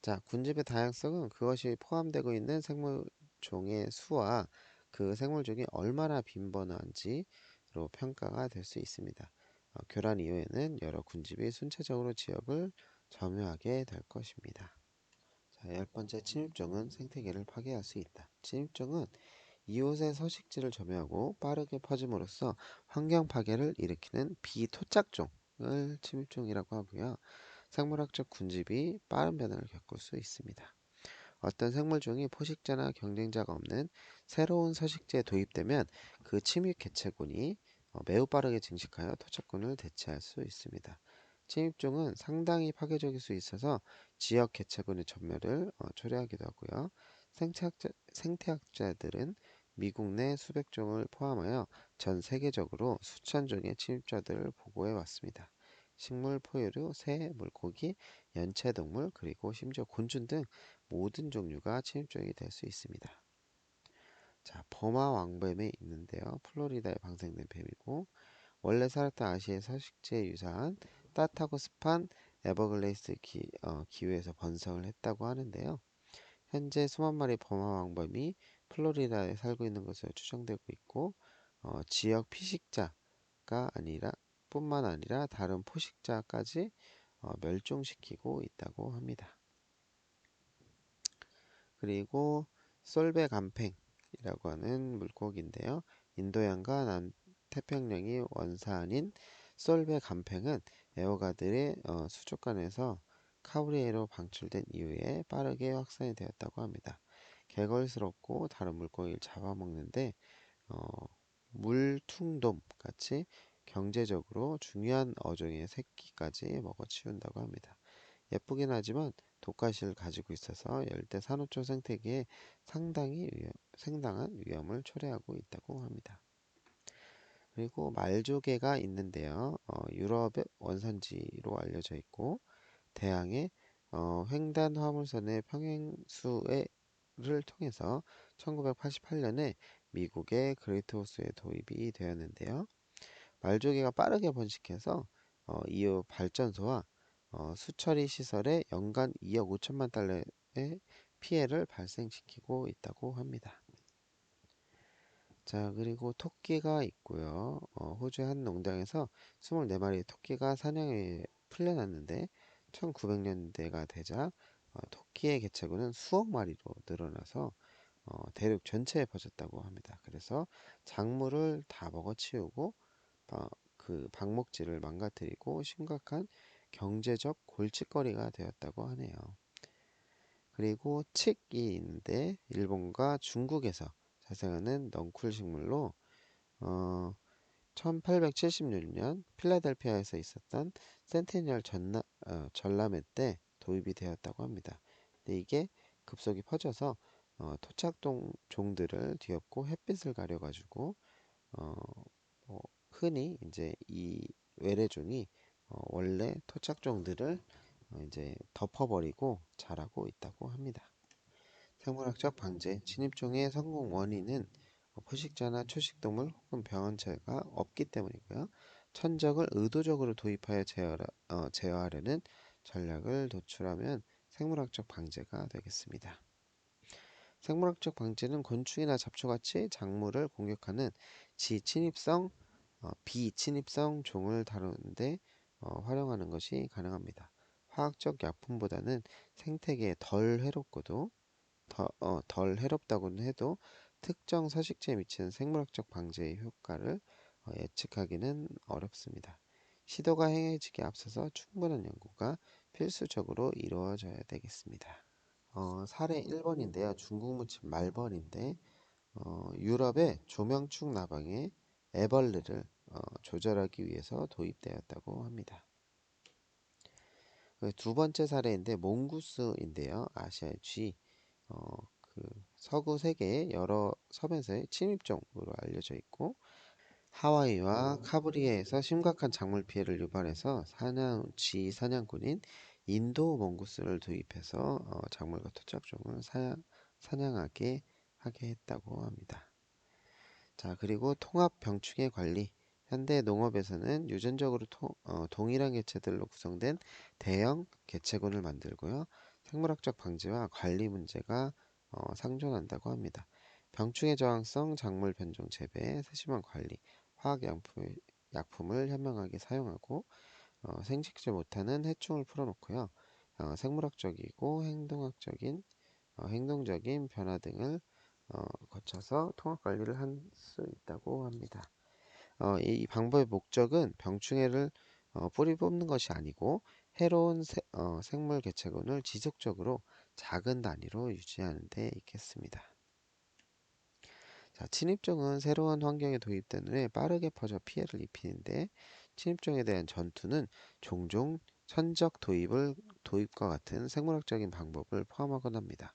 자, 군집의 다양성은 그것이 포함되고 있는 생물종의 수와 그 생물종이 얼마나 빈번한지로 평가가 될 수 있습니다. 교란 이후에는 여러 군집이 순차적으로 지역을 점유하게 될 것입니다. 자, 열 번째 침입종은 생태계를 파괴할 수 있다. 침입종은 이웃의 서식지를 점유하고 빠르게 퍼짐으로써 환경 파괴를 일으키는 비토착종을 침입종이라고 하고요. 생물학적 군집이 빠른 변화를 겪을 수 있습니다. 어떤 생물종이 포식자나 경쟁자가 없는 새로운 서식지에 도입되면 그 침입 개체군이 매우 빠르게 증식하여 토착군을 대체할 수 있습니다. 침입종은 상당히 파괴적일 수 있어서 지역 개체군의 전멸을 초래하기도 하고요. 생태학자들은 미국 내 수백 종을 포함하여 전 세계적으로 수천 종의 침입자들을 보고해 왔습니다. 식물, 포유류, 새, 물고기, 연체동물, 그리고 심지어 곤충 등 모든 종류가 침입종이 될 수 있습니다. 자, 버마 왕뱀이 있는데요. 플로리다에 방생된 뱀이고 원래 살았던 아시아의 서식지에 유사한 따뜻하고 습한 에버글레이스 기후에서 번성을 했다고 하는데요. 현재 수만 마리 버마 왕뱀이 플로리다에 살고 있는 것으로 추정되고 있고 지역 피식자가 아니라 뿐만 아니라 다른 포식자까지 멸종시키고 있다고 합니다. 그리고 솔베간팽이라고 하는 물고기인데요. 인도양과 남태평양이 원산인 솔베간팽은 애호가들의 수족관에서 카브리에로 방출된 이후에 빠르게 확산이 되었다고 합니다. 개걸스럽고 다른 물고기를 잡아먹는데 어, 물퉁돔 같이 경제적으로 중요한 어종의 새끼까지 먹어치운다고 합니다. 예쁘긴 하지만 독가시를 가지고 있어서 열대 산호초 생태계에 상당한 위험을 초래하고 있다고 합니다. 그리고 말조개가 있는데요. 유럽의 원산지로 알려져 있고 대양의 횡단 화물선의 평행수를 통해서 1988년에 미국의 그레이트 호수에 도입이 되었는데요. 말조개가 빠르게 번식해서 이후 발전소와 수처리 시설에 연간 2억 5천만 달러의 피해를 발생시키고 있다고 합니다. 자, 그리고 토끼가 있고요. 호주의 한 농장에서 24마리의 토끼가 사냥에 풀려났는데 1900년대가 되자 토끼의 개체군은 수억 마리로 늘어나서 대륙 전체에 퍼졌다고 합니다. 그래서 작물을 다 먹어치우고 어, 그 방목지를 망가뜨리고 심각한 경제적 골칫거리가 되었다고 하네요. 그리고 칡이 있는데 일본과 중국에서 자생하는 넝쿨 식물로 어, 1876년 필라델피아에서 있었던 센테니얼 전람회 때 도입이 되었다고 합니다. 근데 이게 급속히 퍼져서 토착동 종들을 뒤엎고 햇빛을 가려가지고 어, 흔히 이제 이 외래종이 원래 토착종들을 이제 덮어버리고 자라고 있다고 합니다. 생물학적 방제, 진입종의 성공 원인은 포식자나 초식동물 혹은 병원체가 없기 때문이고요. 천적을 의도적으로 도입하여 제어하려는 전략을 도출하면 생물학적 방제가 되겠습니다. 생물학적 방제는 곤충이나 잡초같이 작물을 공격하는 지침입성, 비침입성 종을 다루는데 활용하는 것이 가능합니다. 화학적 약품보다는 생태계에 덜 해롭다고는 해도 특정 서식지에 미치는 생물학적 방제의 효과를 예측하기는 어렵습니다. 시도가 행해지기 앞서서 충분한 연구가 필수적으로 이루어져야 되겠습니다. 사례 1번인데요. 중국 무침 말벌인데 유럽의 조명축 나방에 애벌레를 조절하기 위해서 도입되었다고 합니다. 두 번째 사례인데 몽구스인데요. 아시아의 쥐, 그 서구 세계의 여러 섬에서의 침입종으로 알려져 있고 하와이와 카브리에에서 심각한 작물 피해를 유발해서 쥐 사냥꾼인 인도 몽구스를 도입해서 작물과 토착종을 사냥하게 하게 했다고 합니다. 자, 그리고 통합 병충해 관리. 현대 농업에서는 유전적으로 동일한 개체들로 구성된 대형 개체군을 만들고요. 생물학적 방지와 관리 문제가 상존한다고 합니다. 병충해 저항성 작물 변종 재배, 세심한 관리, 약품을 현명하게 사용하고 생식지 못하는 해충을 풀어놓고요. 생물학적이고 행동적인 변화 등을 거쳐서 통합 관리를 할 수 있다고 합니다. 이 방법의 목적은 병충해를 뿌리 뽑는 것이 아니고 해로운 생물 개체군을 지속적으로 작은 단위로 유지하는 데 있겠습니다. 자, 침입종은 새로운 환경에 도입된 후에 빠르게 퍼져 피해를 입히는데 침입종에 대한 전투는 종종 천적 도입과 같은 생물학적인 방법을 포함하곤 합니다.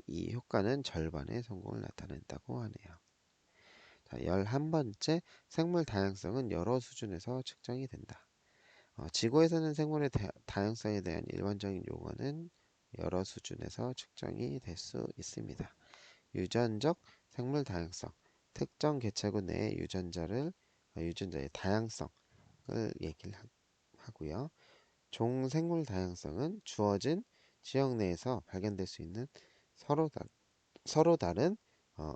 이 효과는 절반의 성공을 나타낸다고 하네요. 자, 11번째 생물 다양성은 여러 수준에서 측정이 된다. 지구에서는 생물의 다양성에 대한 일반적인 용어는 여러 수준에서 측정이 될 수 있습니다. 유전적 생물 다양성, 특정 개체군 내의 유전자의 다양성을 얘기를 하고요. 종 생물 다양성은 주어진 지역 내에서 발견될 수 있는 서로, 다, 서로 다른 어,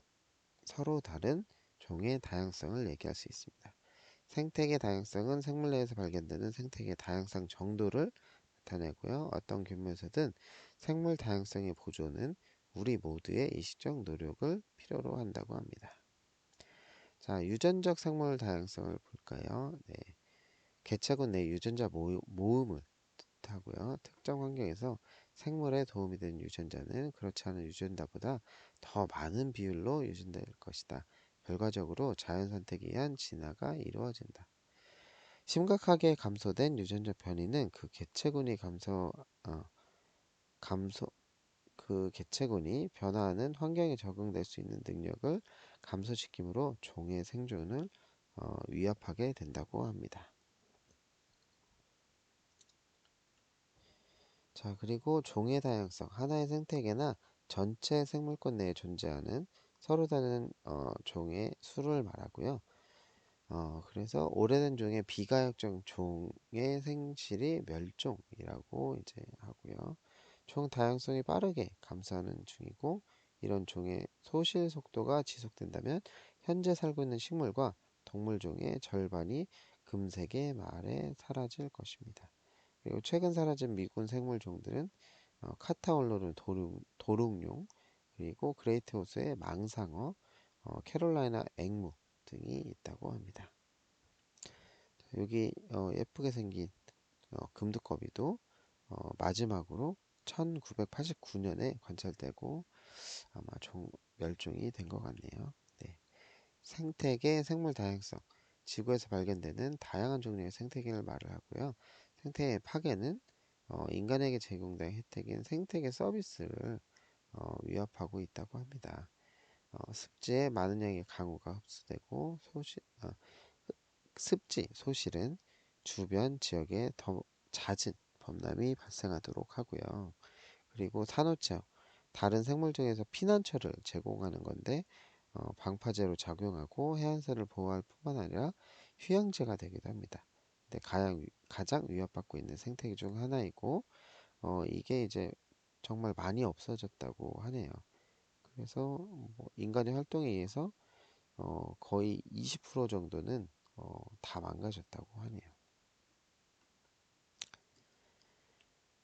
서로 다른 종의 다양성을 얘기할 수 있습니다. 생태계 다양성은 생물 내에서 발견되는 생태계 다양성 정도를 나타내고요. 어떤 규모에서든 생물 다양성의 보존은 우리 모두의 의식적 노력을 필요로 한다고 합니다. 자, 유전적 생물 다양성을 볼까요? 네. 개체군 내 유전자 모음을 하고요. 특정 환경에서 생물에 도움이 되는 유전자는 그렇지 않은 유전자보다 더 많은 비율로 유전될 것이다. 결과적으로 자연 선택에 의한 진화가 이루어진다. 심각하게 감소된 유전자 변이는 어, 감소, 그 개체군이 변화하는 환경에 적응될 수 있는 능력을 감소시키므로 종의 생존을 위협하게 된다고 합니다. 자, 그리고 종의 다양성, 하나의 생태계나 전체 생물권 내에 존재하는 서로 다른 종의 수를 말하고요. 그래서 오래된 종의 비가역적 종의 생실이 멸종이라고 이제 하고요. 종 다양성이 빠르게 감소하는 중이고 이런 종의 소실 속도가 지속된다면 현재 살고 있는 식물과 동물종의 절반이 금세계 말에 사라질 것입니다. 그리고 최근 사라진 미군 생물종들은 카타올로르 도롱뇽, 그리고 그레이트 호수의 망상어, 캐롤라이나 앵무 등이 있다고 합니다. 여기 예쁘게 생긴 금두꺼비도 마지막으로 1989년에 관찰되고 아마 멸종이 된 것 같네요. 네. 생태계 생물 다양성. 지구에서 발견되는 다양한 종류의 생태계를 말을 하고요. 생태계 파괴는 인간에게 제공된 혜택인 생태계 서비스를 위협하고 있다고 합니다. 습지에 많은 양의 강우가 흡수되고 습지, 소실은 주변 지역에 더 잦은 범람이 발생하도록 하고요. 그리고 산호체험, 다른 생물종에서 피난처를 제공하는 건데 방파제로 작용하고 해안선을 보호할 뿐만 아니라 휴양지가 되기도 합니다. 근데 가장 위협받고 있는 생태계 중 하나이고 이게 이제 정말 많이 없어졌다고 하네요. 그래서 뭐 인간의 활동에 의해서 거의 20% 정도는 다 망가졌다고 하네요.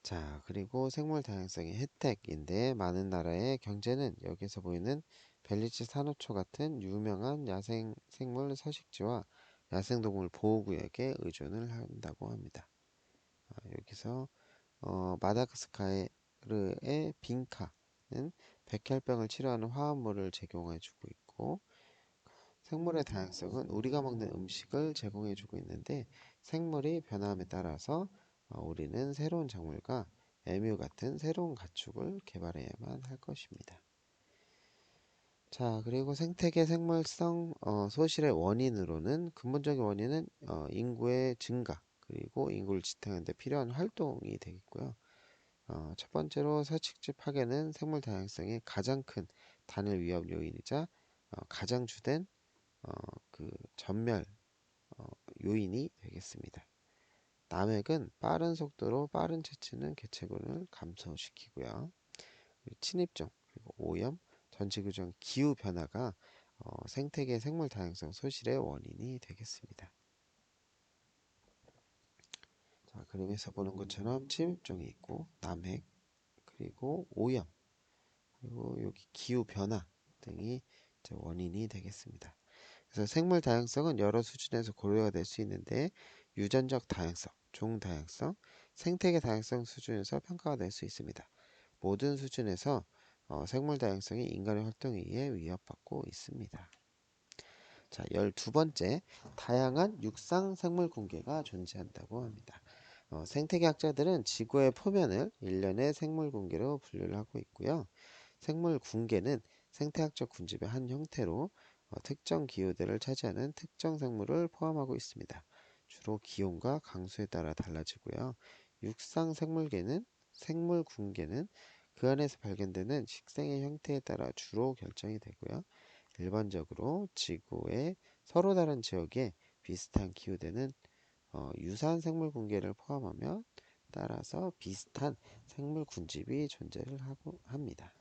자, 그리고 생물 다양성의 혜택인데 많은 나라의 경제는 여기서 보이는 벨리지 산호초 같은 유명한 야생 생물 서식지와 야생동물 보호구역에 의존을 한다고 합니다. 여기서 마다가스카르의 빈카는 백혈병을 치료하는 화합물을 제공해주고 있고 생물의 다양성은 우리가 먹는 음식을 제공해주고 있는데 생물이 변화함에 따라서 우리는 새로운 작물과 에뮤 같은 새로운 가축을 개발해야만 할 것입니다. 자, 그리고 생태계 생물성 소실의 원인으로는 근본적인 원인은 인구의 증가 그리고 인구를 지탱하는 데 필요한 활동이 되겠고요. 첫 번째로 서식지 파괴는 생물 다양성의 가장 큰 단일 위협 요인이자 가장 주된 어, 그 전멸 요인이 되겠습니다. 남획은 빠른 속도로 빠른 채취는 개체군을 감소시키고요. 침입종 그리고 오염, 전체 규정 기후 변화가 생태계 생물 다양성 소실의 원인이 되겠습니다. 자, 그림에서 보는 것처럼 침입종이 있고 남획 그리고 오염 그리고 여기 기후 변화 등이 이제 원인이 되겠습니다. 그래서 생물 다양성은 여러 수준에서 고려가 될 수 있는데 유전적 다양성, 종 다양성, 생태계 다양성 수준에서 평가가 될 수 있습니다. 모든 수준에서 생물 다양성이 인간의 활동에 의해 위협받고 있습니다. 자, 12번째, 다양한 육상 생물 공개가 존재한다고 합니다. 생태계학자들은 지구의 표면을 일련의 생물 공개로 분류를 하고 있고요. 생물 군계는 생태학적 군집의 한 형태로 특정 기후들을 차지하는 특정 생물을 포함하고 있습니다. 주로 기온과 강수에 따라 달라지고요. 육상 생물 군계는 그 안에서 발견되는 식생의 형태에 따라 주로 결정이 되고요. 일반적으로 지구의 서로 다른 지역에 비슷한 기후대는 유사한 생물 군계를 포함하며 따라서 비슷한 생물 군집이 존재를 하고 합니다.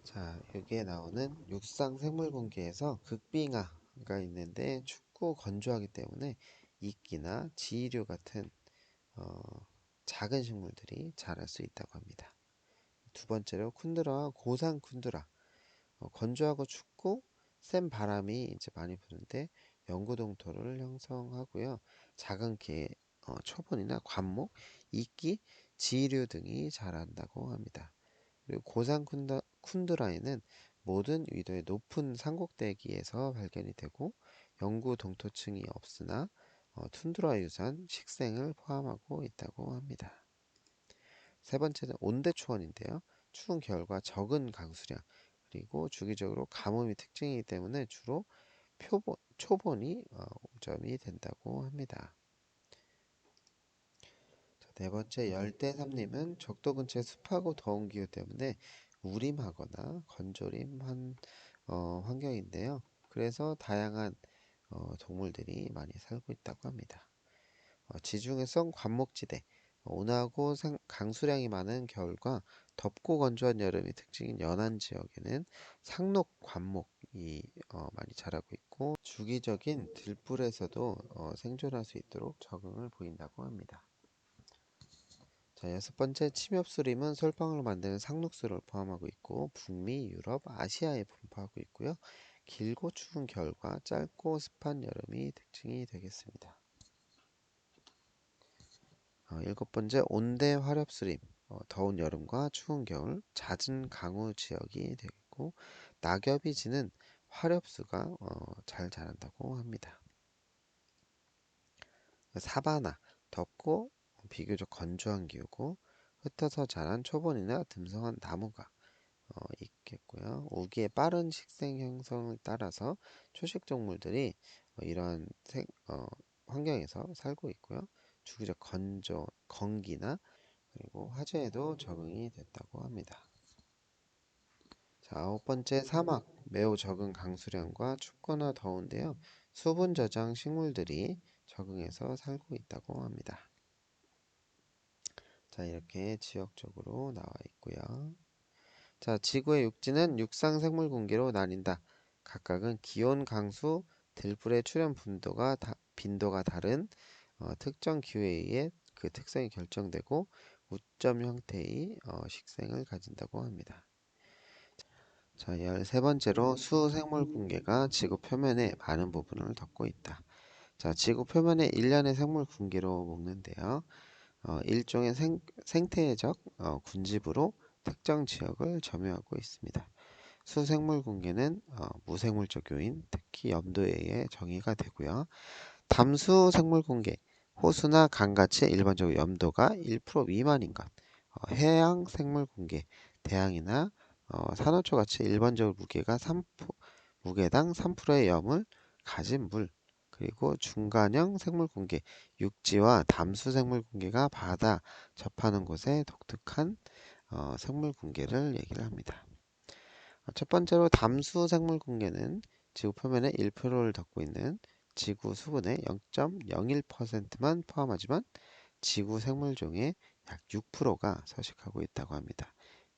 자, 여기에 나오는 육상 생물 공개에서 극빙하가 있는데 춥고 건조하기 때문에 이끼나 지이류 같은 어, 작은 식물들이 자랄 수 있다고 합니다. 두 번째로 쿤드라와 고산 쿤드라. 건조하고 춥고 센 바람이 이제 많이 부는데 영구 동토를 형성하고요. 작은 개, 초본이나 관목, 이끼, 지류 등이 자란다고 합니다. 그리고 고산 쿤드라에는 모든 위도의 높은 산꼭대기에서 발견이 되고 영구 동토층이 없으나 툰드라 유산 식생을 포함하고 있다고 합니다. 세 번째는 온대 초원인데요. 추운 겨울과 적은 강수량 그리고 주기적으로 가뭄이 특징이기 때문에 주로 초본이 오점이 된다고 합니다. 자, 네 번째 열대 삼림은 적도 근처의 습하고 더운 기후 때문에 우림하거나 건조림한 환경인데요. 그래서 다양한 동물들이 많이 살고 있다고 합니다. 지중해성 관목지대, 온화하고 강수량이 많은 겨울과 덥고 건조한 여름이 특징인 연안 지역에는 상록 관목이 많이 자라고 있고 주기적인 들불에서도 생존할 수 있도록 적응을 보인다고 합니다. 자, 여섯 번째 침엽수림은 솔방울로 만드는 상록수를 포함하고 있고 북미, 유럽, 아시아에 분포하고 있고요. 길고 추운 겨울과 짧고 습한 여름이 특징이 되겠습니다. 일곱 번째 온대 화렵수림, 더운 여름과 추운 겨울, 잦은 강우 지역이 되겠고 낙엽이 지는 화렵수가 잘 자란다고 합니다. 사바나, 덥고 비교적 건조한 기후고 흩어서 자란 초본이나 듬성한 나무가 있겠고요. 우기의 빠른 식생 형성을 따라서 초식 동물들이 이러한 환경에서 살고 있고요. 주기적 건기나 그리고 화재에도 적응이 됐다고 합니다. 자, 아홉 번째 사막, 매우 적은 강수량과 춥거나 더운데요. 수분 저장 식물들이 적응해서 살고 있다고 합니다. 자, 이렇게 지역적으로 나와 있고요. 자, 지구의 육지는 육상 생물 공기로 나뉜다. 각각은 기온, 강수, 들불의 출현 빈도가 다른 특정 기후에 의해 그 특성이 결정되고 우점 형태의 식생을 가진다고 합니다. 자, 13번째로 수생물 공개가 지구 표면의 많은 부분을 덮고 있다. 자, 지구 표면의 일련의 생물 공개로 묶는데요. 일종의 생태적 군집으로 특정 지역을 점유하고 있습니다. 수생물 공개는 무생물적 요인, 특히 염도에 의해 정의가 되고요. 담수 생물 공개, 호수나 강같이 일반적으로 염도가 1% 미만인 것. 해양 생물 공개, 대양이나 산호초 같이 일반적으로 무게당 3%의 염을 가진 물. 그리고 중간형 생물 공개, 육지와 담수 생물 공개가 바다 접하는 곳에 독특한 생물 공개를 얘기를 합니다. 첫 번째로 담수 생물 공개는 지구 표면의 1%를 덮고 있는 지구 수분의 0.01%만 포함하지만 지구 생물종의 약 6%가 서식하고 있다고 합니다.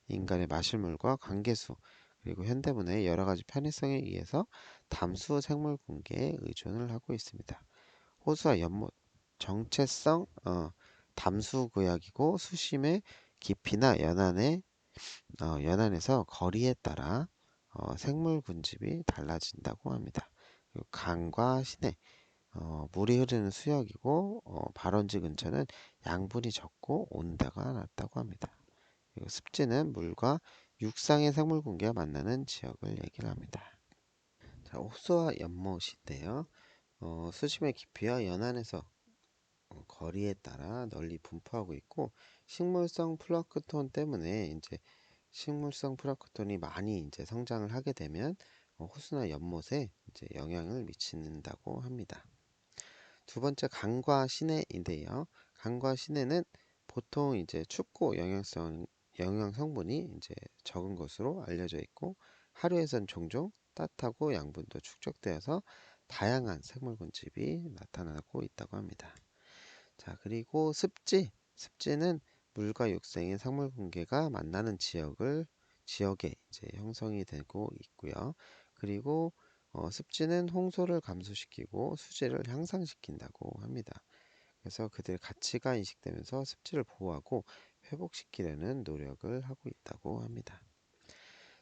인간의 마실물과 관계수 그리고 현대문의 여러 가지 편의성에 의해서 담수 생물 공개에 의존을 하고 있습니다. 호수와 연못, 정체성 담수 구역이고 수심의 깊이나 연안에서 거리에 따라 생물 군집이 달라진다고 합니다. 그리고 강과 시내, 물이 흐르는 수역이고 발원지 근처는 양분이 적고 온도가 낮다고 합니다. 그리고 습지는 물과 육상의 생물 공개가 만나는 지역을 얘기를 합니다. 자, 호수와 연못인데요. 수심의 깊이와 연안에서 거리에 따라 널리 분포하고 있고 식물성 플랑크톤 때문에 이제 식물성 플랑크톤이 많이 이제 성장을 하게 되면 호수나 연못에 이제 영향을 미친다고 합니다. 두 번째 강과 시내인데요. 강과 시내는 보통 이제 춥고 영양 성분이 이제 적은 것으로 알려져 있고 하류에선 종종 따뜻하고 양분도 축적되어서 다양한 생물 군집이 나타나고 있다고 합니다. 자, 그리고 습지는 물과 육생의 생물 공개가 만나는 지역에 이제 형성이 되고 있고요. 그리고 습지는 홍수를 감소시키고 수질을 향상시킨다고 합니다. 그래서 그들 가치가 인식되면서 습지를 보호하고 회복시키려는 노력을 하고 있다고 합니다.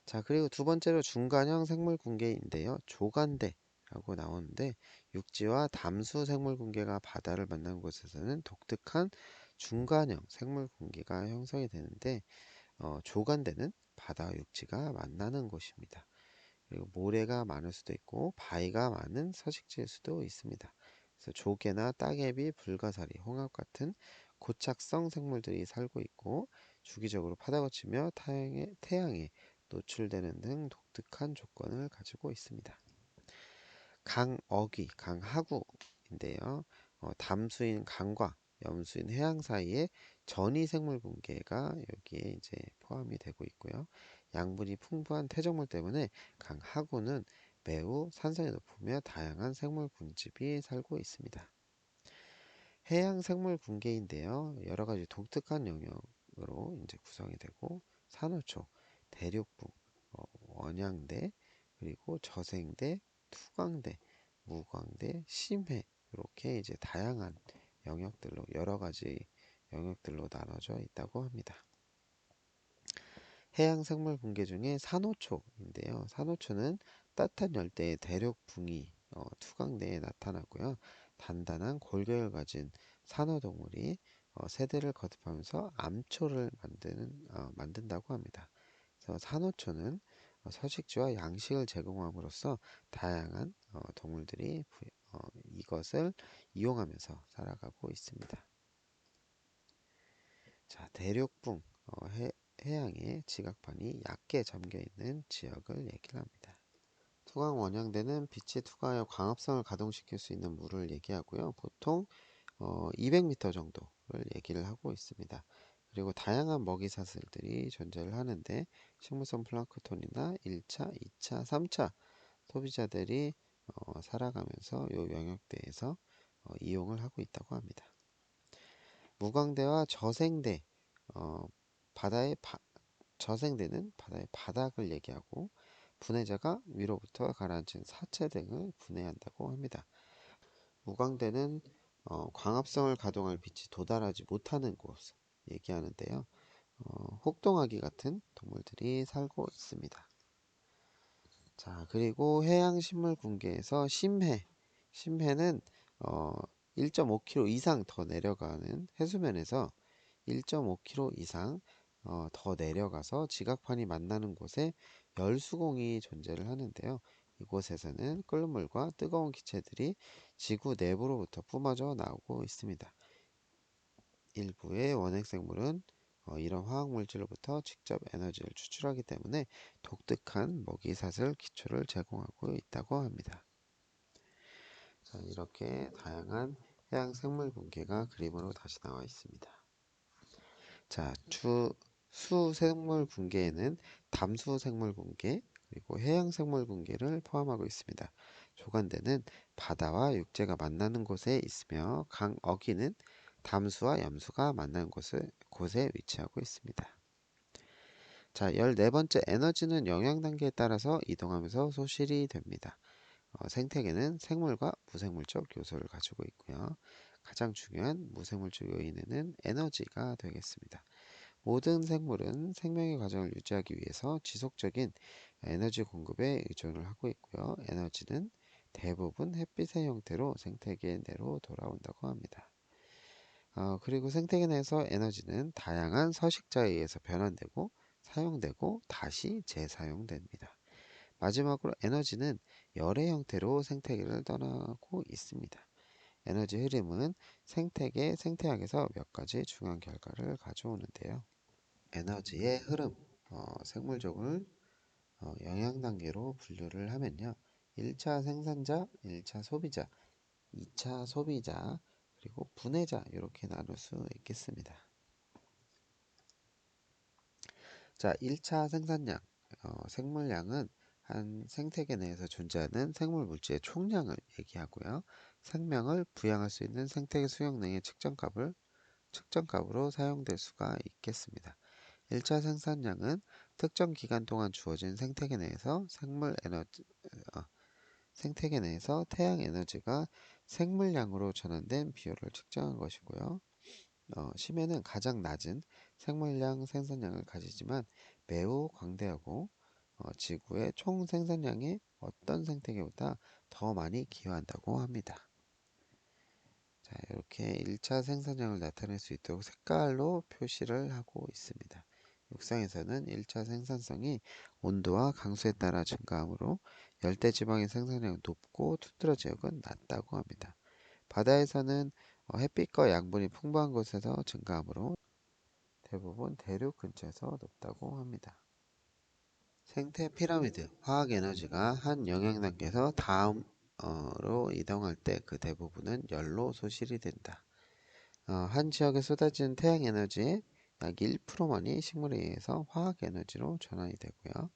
자, 그리고 두 번째로 중간형 생물 공개인데요. 조간대라고 나오는데 육지와 담수 생물 공개가 바다를 만난 곳에서는 독특한 중간형 생물 공기가 형성이 되는데 조간대는 바다와 육지가 만나는 곳입니다. 그리고 모래가 많을 수도 있고 바위가 많은 서식지일 수도 있습니다. 그래서 조개나 따개비, 불가사리, 홍합 같은 고착성 생물들이 살고 있고 주기적으로 파다거치며 태양에 노출되는 등 독특한 조건을 가지고 있습니다. 강어귀, 강하구인데요. 담수인 강과 염수인 해양 사이에 전이 생물 분계가 여기에 이제 포함이 되고 있고요. 양분이 풍부한 퇴적물 때문에 강하구는 매우 산성이 높으며 다양한 생물 군집이 살고 있습니다. 해양 생물 군계인데요. 여러 가지 독특한 영역으로 이제 구성이 되고 산호초, 대륙붕, 원양대, 그리고 저생대, 투광대, 무광대, 심해 이렇게 이제 다양한 영역들로 여러 가지 영역들로 나눠져 있다고 합니다. 해양 생물 분계 중에 산호초인데요. 산호초는 따뜻한 열대의 대륙붕이 투광대에 나타나고요. 단단한 골격을 가진 산호동물이 새들을 거듭하면서 암초를 만든다고 합니다. 그래서 산호초는 서식지와 양식을 제공함으로써 다양한 동물들이 이것을 이용하면서 살아가고 있습니다. 자, 대륙붕 해양에 지각판이 얕게 잠겨 있는 지역을 얘기를 합니다. 투광 원양대는 빛이 투과하여 광합성을 가동시킬 수 있는 물을 얘기하고요. 보통 200m 정도를 얘기를 하고 있습니다. 그리고 다양한 먹이사슬들이 존재를 하는데 식물성 플랑크톤이나 1차, 2차, 3차 소비자들이 살아가면서 이 영역대에서 이용을 하고 있다고 합니다. 무광대와 저생대, 어, 바다의 저생대는 바다의 바닥을 얘기하고 분해자가 위로부터 가라앉힌 사체 등을 분해한다고 합니다. 무광대는 광합성을 가동할 빛이 도달하지 못하는 곳 얘기하는데요. 혹동아기 같은 동물들이 살고 있습니다. 자, 그리고 해양식물 군계에서 심해는 1.5km 이상 더 내려가는 해수면에서 1.5km 이상 더 내려가서 지각판이 만나는 곳에 열수공이 존재를 하는데요. 이곳에서는 끓는 물과 뜨거운 기체들이 지구 내부로부터 뿜어져 나오고 있습니다. 일부의 원핵생물은 이런 화학물질로부터 직접 에너지를 추출하기 때문에 독특한 먹이사슬 기초를 제공하고 있다고 합니다. 자, 이렇게 다양한 해양 생물 분계가 그림으로 다시 나와 있습니다. 자, 수생물 분계에는 담수 생물 분계 그리고 해양 생물 분계를 포함하고 있습니다. 조간대는 바다와 육지가 만나는 곳에 있으며 강어귀는 담수와 염수가 만나는 곳에 위치하고 있습니다. 자, 14번째 에너지는 영양 단계에 따라서 이동하면서 소실이 됩니다. 생태계는 생물과 무생물적 요소를 가지고 있고요. 가장 중요한 무생물적 요인은 에너지가 되겠습니다. 모든 생물은 생명의 과정을 유지하기 위해서 지속적인 에너지 공급에 의존을 하고 있고요. 에너지는 대부분 햇빛의 형태로 생태계 내로 돌아온다고 합니다. 그리고 생태계 내에서 에너지는 다양한 서식자에 의해서 변환되고 사용되고 다시 재사용됩니다. 마지막으로 에너지는 열의 형태로 생태계를 떠나고 있습니다. 에너지 흐름은 생태학에서 몇 가지 중요한 결과를 가져오는데요. 에너지의 흐름, 생물종을 영양 단계로 분류를 하면요. 1차 생산자, 1차 소비자, 2차 소비자, 그리고 분해자 이렇게 나눌 수 있겠습니다. 자, 1차 생산량, 생물량은 한 생태계 내에서 존재하는 생물 물질의 총량을 얘기하고요. 생명을 부양할 수 있는 생태계 수용량의 측정값으로 사용될 수가 있겠습니다. 1차 생산량은 특정 기간 동안 주어진 생태계 내에서 태양 에너지가 생물량으로 전환된 비율을 측정한 것이고요. 심해는 가장 낮은 생물량 생산량을 가지지만 매우 광대하고 지구의 총 생산량의 어떤 생태계보다 더 많이 기여한다고 합니다. 자, 이렇게 1차 생산량을 나타낼 수 있도록 색깔로 표시를 하고 있습니다. 육상에서는 1차 생산성이 온도와 강수에 따라 증가하므로 열대지방의 생산량은 높고 툰드라 지역은 낮다고 합니다. 바다에서는 햇빛과 양분이 풍부한 곳에서 증가하므로 대부분 대륙 근처에서 높다고 합니다. 생태 피라미드, 화학 에너지가 한 영양 단계에서 다음으로 이동할 때 그 대부분은 열로 소실이 된다. 한 지역에 쏟아지는 태양 에너지의 약 1%만이 식물에 의해서 화학 에너지로 전환이 되고요.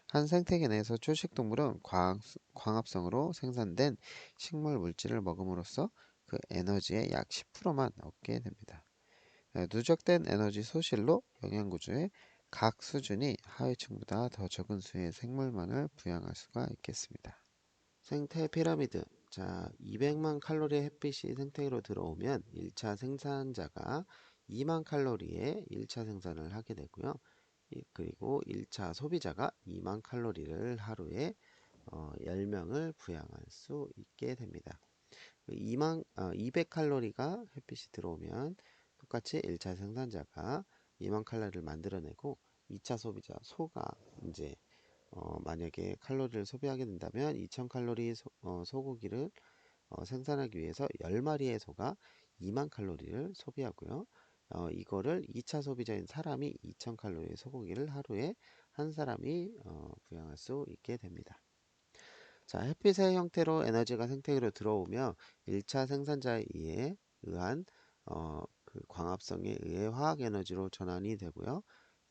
한 생태계 내에서 초식동물은 광합성으로 생산된 식물 물질을 먹음으로써 그 에너지의 약 10%만 얻게 됩니다. 누적된 에너지 소실로 영양구조의 각 수준이 하위층보다 더 적은 수의 생물만을 부양할 수가 있겠습니다. 생태 피라미드. 자, 200만 칼로리의 햇빛이 생태계로 들어오면 1차 생산자가 2만 칼로리의 1차 생산을 하게 되고요. 그리고 1차 소비자가 2만 칼로리를 하루에 10명을 부양할 수 있게 됩니다. 200칼로리가 햇빛이 들어오면 똑같이 1차 생산자가 2만 칼로리를 만들어내고 2차 소비자 소가 이제 만약에 칼로리를 소비하게 된다면 2000칼로리 소고기를 생산하기 위해서 10마리의 소가 2만 칼로리를 소비하고요. 이거를 2차 소비자인 사람이 2000칼로리의 소고기를 하루에 한 사람이 부양할 수 있게 됩니다. 자, 햇빛의 형태로 에너지가 생태계로 들어오며 1차 생산자에 의한 그 광합성에 의해 화학 에너지로 전환이 되고요.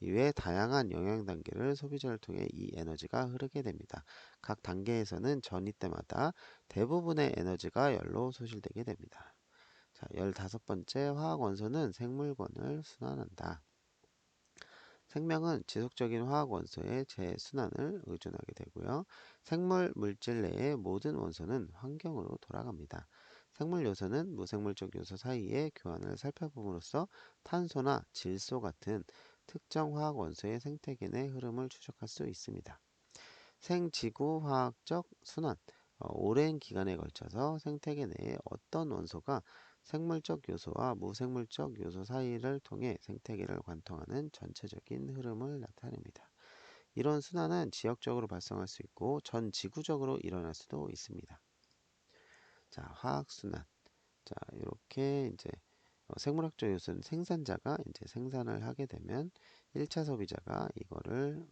이외에 다양한 영양 단계를 소비자를 통해 이 에너지가 흐르게 됩니다. 각 단계에서는 전이 때마다 대부분의 에너지가 열로 소실되게 됩니다. 자, 15번째 화학 원소는 생물권을 순환한다. 생명은 지속적인 화학 원소의 재순환을 의존하게 되고요. 생물 물질 내의 모든 원소는 환경으로 돌아갑니다. 생물 요소는 무생물적 요소 사이의 교환을 살펴봄으로써 탄소나 질소 같은 특정 화학 원소의 생태계 내 흐름을 추적할 수 있습니다. 생지구 화학적 순환. 오랜 기간에 걸쳐서 생태계 내에 어떤 원소가 생물적 요소와 무생물적 요소 사이를 통해 생태계를 관통하는 전체적인 흐름을 나타냅니다. 이런 순환은 지역적으로 발생할 수 있고 전 지구적으로 일어날 수도 있습니다. 자, 화학 순환. 자, 이렇게 이제 생물학적 요소는 생산자가 이제 생산을 하게 되면 1차 소비자가 이거를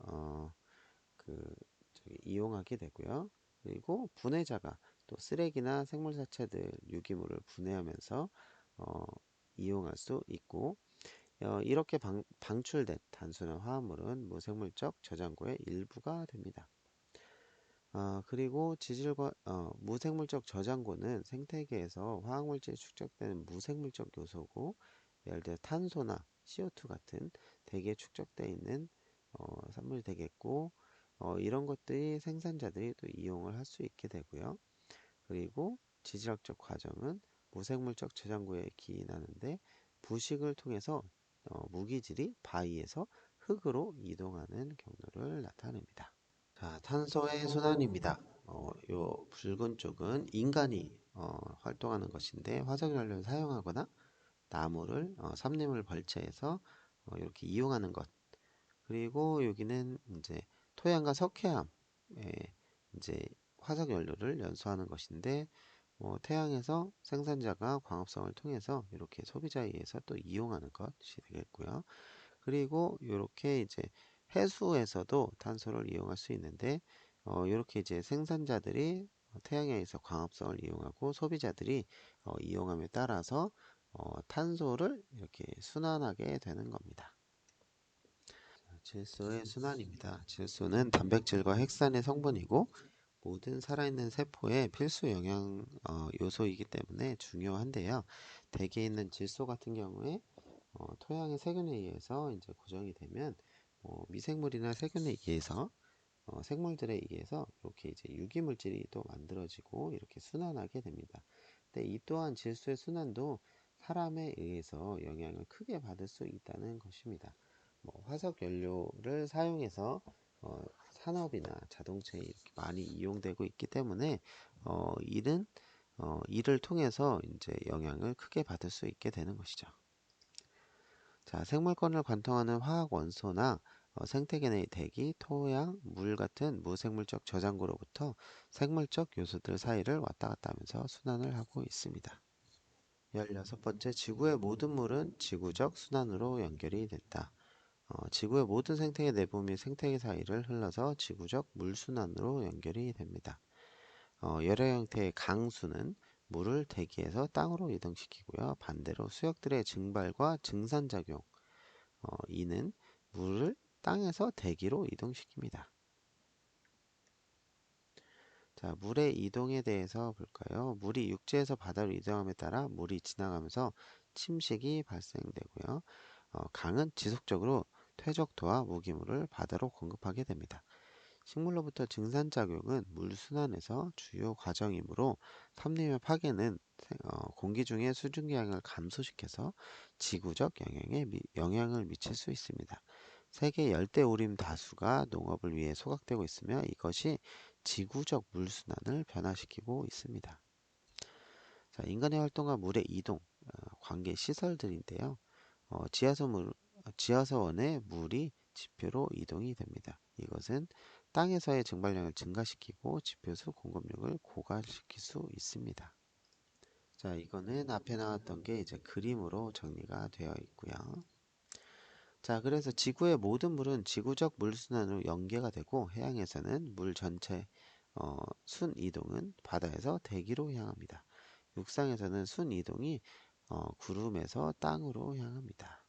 이용하게 되고요. 그리고 분해자가 또 쓰레기나 생물 사체들, 유기물을 분해하면서 어, 이용할 수 있고 이렇게 방출된 단순한 화합물은 무생물적 저장고의 일부가 됩니다. 그리고 무생물적 저장고는 생태계에서 화학물질이 축적되는 무생물적 요소고 예를 들어 탄소나 CO2 같은 대기에 축적되어 있는 산물이 되겠고 이런 것들이 생산자들이 또 이용을 할 수 있게 되고요. 그리고 지질학적 과정은 무생물적 저장고에 기인하는데 부식을 통해서 무기질이 바위에서 흙으로 이동하는 경로를 나타냅니다. 자, 탄소의 순환입니다. 요 붉은 쪽은 인간이 활동하는 것인데 화석연료를 사용하거나 나무를 sap림을 벌채해서 이렇게 이용하는 것. 그리고 여기는 이제 토양과 석회암에 이제 화석연료를 연소하는 것인데 태양에서 생산자가 광합성을 통해서 이렇게 소비자에 의해서 또 이용하는 것이 되겠고요. 그리고 이렇게 이제 해수에서도 탄소를 이용할 수 있는데 이렇게 이제 생산자들이 태양에 의해서 광합성을 이용하고 소비자들이 이용함에 따라서 탄소를 이렇게 순환하게 되는 겁니다. 질소의 순환입니다. 질소는 단백질과 핵산의 성분이고 모든 살아있는 세포의 필수 영양 요소이기 때문에 중요한데요. 대기에 있는 질소 같은 경우에 토양의 세균에 의해서 이제 고정이 되면 미생물이나 세균에 의해서 생물들에 의해서 이렇게 이제 유기물질이 또 만들어지고 이렇게 순환하게 됩니다. 근데 이 또한 질소의 순환도 사람에 의해서 영향을 크게 받을 수 있다는 것입니다. 화석 연료를 사용해서 산업이나 자동차에 이렇게 많이 이용되고 있기 때문에 이는 이를 통해서 이제 영향을 크게 받을 수 있게 되는 것이죠. 자, 생물권을 관통하는 화학 원소나 생태계 내 대기, 토양, 물 같은 무생물적 저장고로부터 생물적 요소들 사이를 왔다 갔다 하면서 순환을 하고 있습니다. 16번째, 지구의 모든 물은 지구적 순환으로 연결이 된다. 지구의 모든 생태계 내부 및 생태계 사이를 흘러서 지구적 물순환으로 연결이 됩니다. 여러 형태의 강수는 물을 대기에서 땅으로 이동시키고요. 반대로 수역들의 증발과 증산작용, 이는 물을 땅에서 대기로 이동시킵니다. 자, 물의 이동에 대해서 볼까요? 물이 육지에서 바다로 이동함에 따라 물이 지나가면서 침식이 발생되고요. 강은 지속적으로 퇴적토와 무기물을 바다로 공급하게 됩니다. 식물로부터 증산작용은 물순환에서 주요 과정이므로 삼림의 파괴는 공기 중의 수증기량을 감소시켜서 지구적 영향을 미칠 수 있습니다. 세계 열대우림 다수가 농업을 위해 소각되고 있으며 이것이 지구적 물순환을 변화시키고 있습니다. 자, 인간의 활동과 물의 이동, 관계 시설들인데요. 지하수원의 물이 지표로 이동이 됩니다. 이것은 땅에서의 증발량을 증가시키고 지표수 공급력을 고갈시킬 수 있습니다. 자, 이거는 앞에 나왔던 게 이제 그림으로 정리가 되어 있고요. 자, 그래서 지구의 모든 물은 지구적 물순환으로 연계가 되고 해양에서는 물 전체 순이동은 바다에서 대기로 향합니다. 육상에서는 순이동이 구름에서 땅으로 향합니다.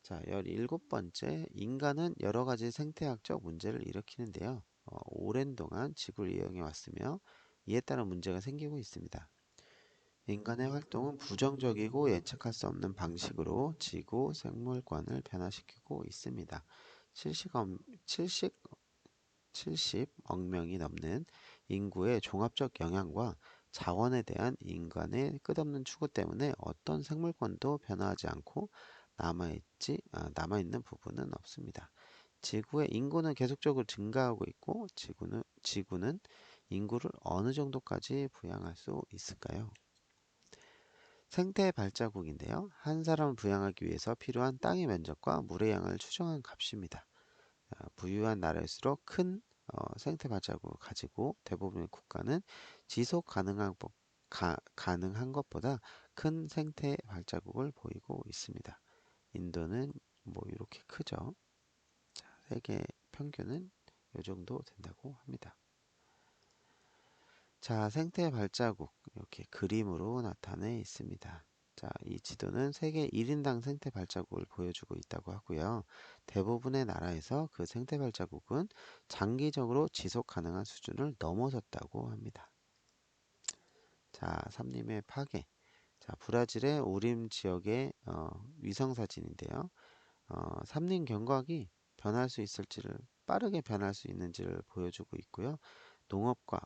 자, 17번째, 인간은 여러 가지 생태학적 문제를 일으키는데요. 오랜 동안 지구를 이용해 왔으며 이에 따른 문제가 생기고 있습니다. 인간의 활동은 부정적이고 예측할 수 없는 방식으로 지구 생물권을 변화시키고 있습니다. 70, 70억 명이 넘는 인구의 종합적 영향과 자원에 대한 인간의 끝없는 추구 때문에 어떤 생물권도 변화하지 않고 남아있는 부분은 없습니다. 지구의 인구는 계속적으로 증가하고 있고 지구는 인구를 어느 정도까지 부양할 수 있을까요? 생태 발자국인데요. 한 사람을 부양하기 위해서 필요한 땅의 면적과 물의 양을 추정한 값입니다. 부유한 나라일수록 큰 생태 발자국을 가지고 대부분의 국가는 지속 가능한 것보다 큰 생태 발자국을 보이고 있습니다. 인도는 뭐 이렇게 크죠. 자, 세계 평균은 이 정도 된다고 합니다. 자, 생태 발자국 이렇게 그림으로 나타내 있습니다. 자, 이 지도는 세계 1인당 생태 발자국을 보여주고 있다고 하고요. 대부분의 나라에서 그 생태 발자국은 장기적으로 지속 가능한 수준을 넘어섰다고 합니다. 자, 삼림의 파괴. 자, 브라질의 우림 지역의 위성 사진인데요. 삼림 경각이 빠르게 변할 수 있는지를 보여주고 있고요. 농업과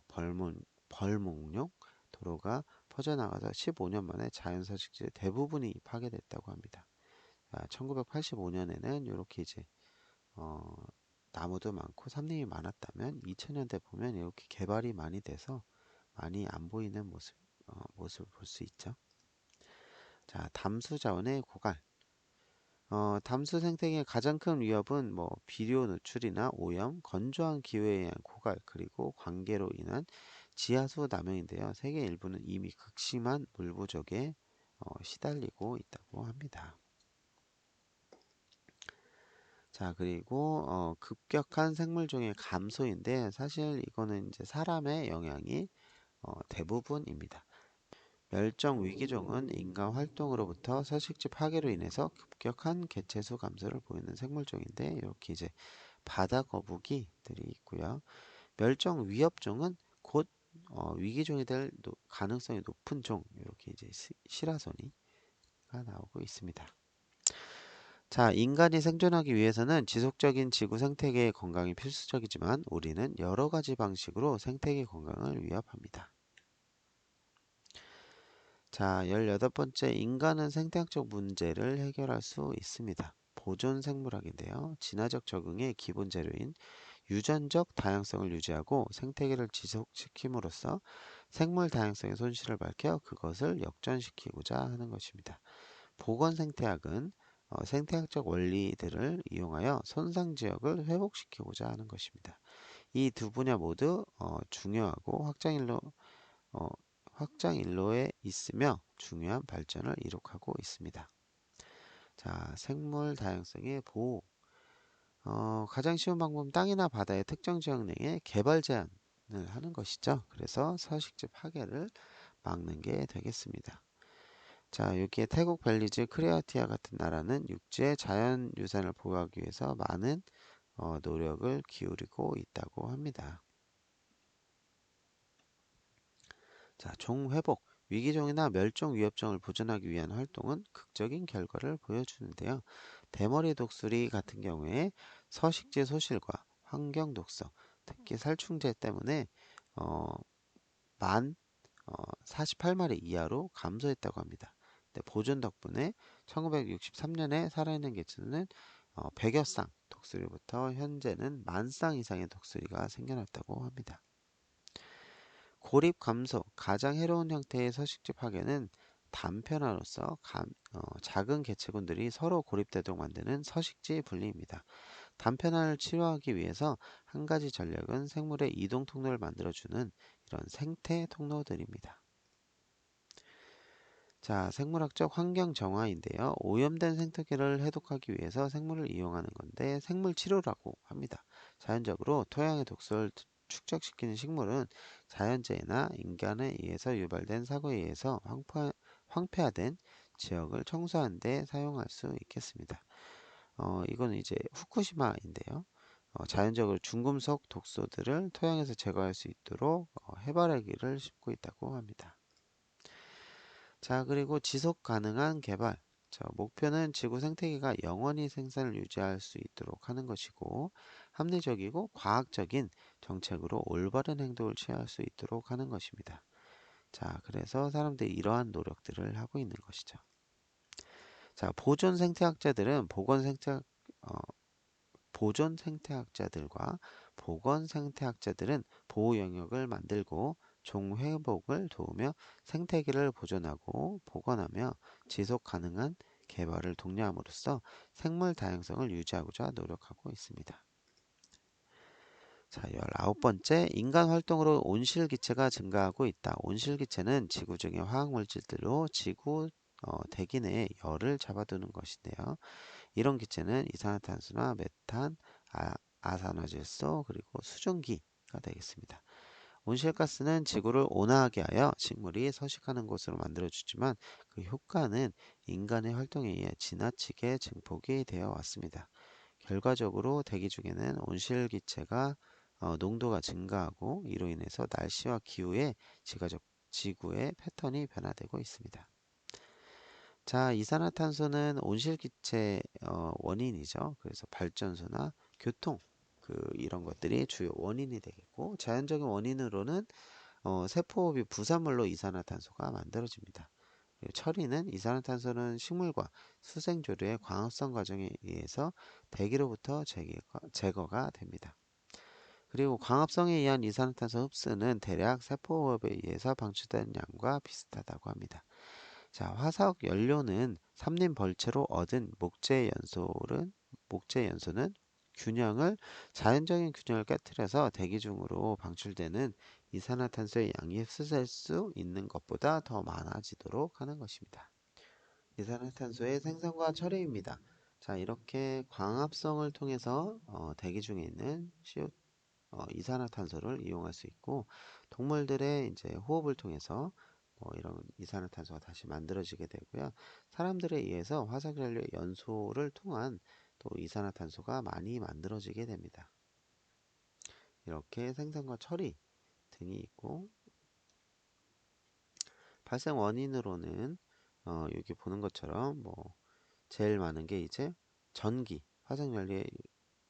벌목용 도로가 퍼져나가서 15년 만에 자연서식지 대부분이 파괴됐다고 합니다. 1985년에는 이렇게 이제 어, 나무도 많고 삼림이 많았다면 2000년대 보면 이렇게 개발이 많이 돼서 많이 안 보이는 모습을 볼 수 있죠. 자, 담수 자원의 고갈. 담수 생태계의 가장 큰 위협은 뭐 비료 누출이나 오염, 건조한 기후에 의한 고갈, 그리고 관계로 인한 지하수 남용인데요. 세계 일부는 이미 극심한 물 부족에 시달리고 있다고 합니다. 자, 그리고 급격한 생물종의 감소인데 사실 이거는 이제 사람의 영향이 대부분입니다. 멸종 위기종은 인간 활동으로부터 서식지 파괴로 인해서 급격한 개체수 감소를 보이는 생물종인데 이렇게 이제 바다 거북이들이 있고요. 멸종 위협종은 곧 위기종이 될 가능성이 높은 종 이렇게 이제 시라소니가 나오고 있습니다. 자, 인간이 생존하기 위해서는 지속적인 지구 생태계의 건강이 필수적이지만 우리는 여러 가지 방식으로 생태계 건강을 위협합니다. 자, 18번째, 인간은 생태학적 문제를 해결할 수 있습니다. 보존 생물학인데요. 진화적 적응의 기본 재료인 유전적 다양성을 유지하고 생태계를 지속시킴으로써 생물 다양성의 손실을 밝혀 그것을 역전시키고자 하는 것입니다. 보건생태학은 생태학적 원리들을 이용하여 손상 지역을 회복시키고자 하는 것입니다. 이 두 분야 모두 중요하고 어, 확장일로에 있으며 중요한 발전을 이룩하고 있습니다. 자, 생물 다양성의 보호. 가장 쉬운 방법은 땅이나 바다의 특정 지역 내에 개발 제한을 하는 것이죠. 그래서 서식지 파괴를 막는 게 되겠습니다. 자, 여기에 태국, 벨리즈, 크로아티아 같은 나라는 육지의 자연 유산을 보호하기 위해서 많은 노력을 기울이고 있다고 합니다. 자, 종회복, 위기종이나 멸종 위협종을 보존하기 위한 활동은 극적인 결과를 보여주는데요. 대머리 독수리 같은 경우에 서식지 소실과 환경 독성, 특히 살충제 때문에 어, 만 48마리 이하로 감소했다고 합니다. 근데 보존 덕분에 1963년에 살아있는 개체는 100여 쌍 독수리부터 현재는 10,000쌍 이상의 독수리가 생겨났다고 합니다. 고립 감소, 가장 해로운 형태의 서식지 파괴는 단편화로서 작은 개체군들이 서로 고립되도록 만드는 서식지 분리입니다. 단편화를 치료하기 위해서 한 가지 전략은 생물의 이동 통로를 만들어주는 이런 생태 통로들입니다. 자, 생물학적 환경 정화인데요. 오염된 생태계를 해독하기 위해서 생물을 이용하는 건데 생물 치료라고 합니다. 자연적으로 토양의 독소를 축적시키는 식물은 자연재해나 인간에 의해서 유발된 사고에 의해서 황폐화된 지역을 청소하는 데 사용할 수 있겠습니다. 이거는 이제 후쿠시마인데요. 자연적으로 중금속 독소들을 토양에서 제거할 수 있도록 해바라기를 심고 있다고 합니다. 자, 그리고 지속 가능한 개발. 자, 목표는 지구 생태계가 영원히 생산을 유지할 수 있도록 하는 것이고, 합리적이고 과학적인 정책으로 올바른 행동을 취할 수 있도록 하는 것입니다. 자, 그래서 사람들이 이러한 노력들을 하고 있는 것이죠. 자, 보존 생태학자들과 보건 생태학자들은 보호 영역을 만들고 종회복을 도우며 생태계를 보존하고 복원하며 지속 가능한 개발을 독려함으로써 생물 다양성을 유지하고자 노력하고 있습니다. 자, 19번째, 인간 활동으로 온실기체가 증가하고 있다. 온실기체는 지구 중의 화학물질들로 지구 대기 내에 열을 잡아두는 것인데요. 이런 기체는 이산화탄소나 메탄, 아산화질소, 그리고 수증기가 되겠습니다. 온실가스는 지구를 온화하게 하여 식물이 서식하는 곳으로 만들어주지만 그 효과는 인간의 활동에 의해 지나치게 증폭이 되어 왔습니다. 결과적으로 대기 중에는 온실기체가 농도가 증가하고 이로 인해서 날씨와 기후의 지구의 패턴이 변화되고 있습니다. 자, 이산화탄소는 온실기체 원인이죠. 그래서 발전소나 교통 이런 것들이 주요 원인이 되겠고 자연적인 원인으로는 세포호흡이 부산물로 이산화탄소가 만들어집니다. 그리고 처리는 이산화탄소는 식물과 수생조류의 광합성 과정에 의해서 대기로부터 제거가 됩니다. 그리고 광합성에 의한 이산화탄소 흡수는 대략 세포호흡에 의해서 방출되는 양과 비슷하다고 합니다. 자, 화석 연료는 삼림 벌채로 얻은 목재 연소는 자연적인 균형을 깨뜨려서 대기 중으로 방출되는 이산화탄소의 양이 흡수될 수 있는 것보다 더 많아지도록 하는 것입니다. 이산화탄소의 생성과 처리입니다. 자, 이렇게 광합성을 통해서 대기 중에 있는 이산화탄소를 이용할 수 있고 동물들의 이제 호흡을 통해서 이런 이산화탄소가 다시 만들어지게 되고요. 사람들에 의해서 화석연료 연소를 통한 또 이산화탄소가 많이 만들어지게 됩니다. 이렇게 생산과 처리 등이 있고 발생 원인으로는 여기 보는 것처럼 제일 많은 게 이제 전기,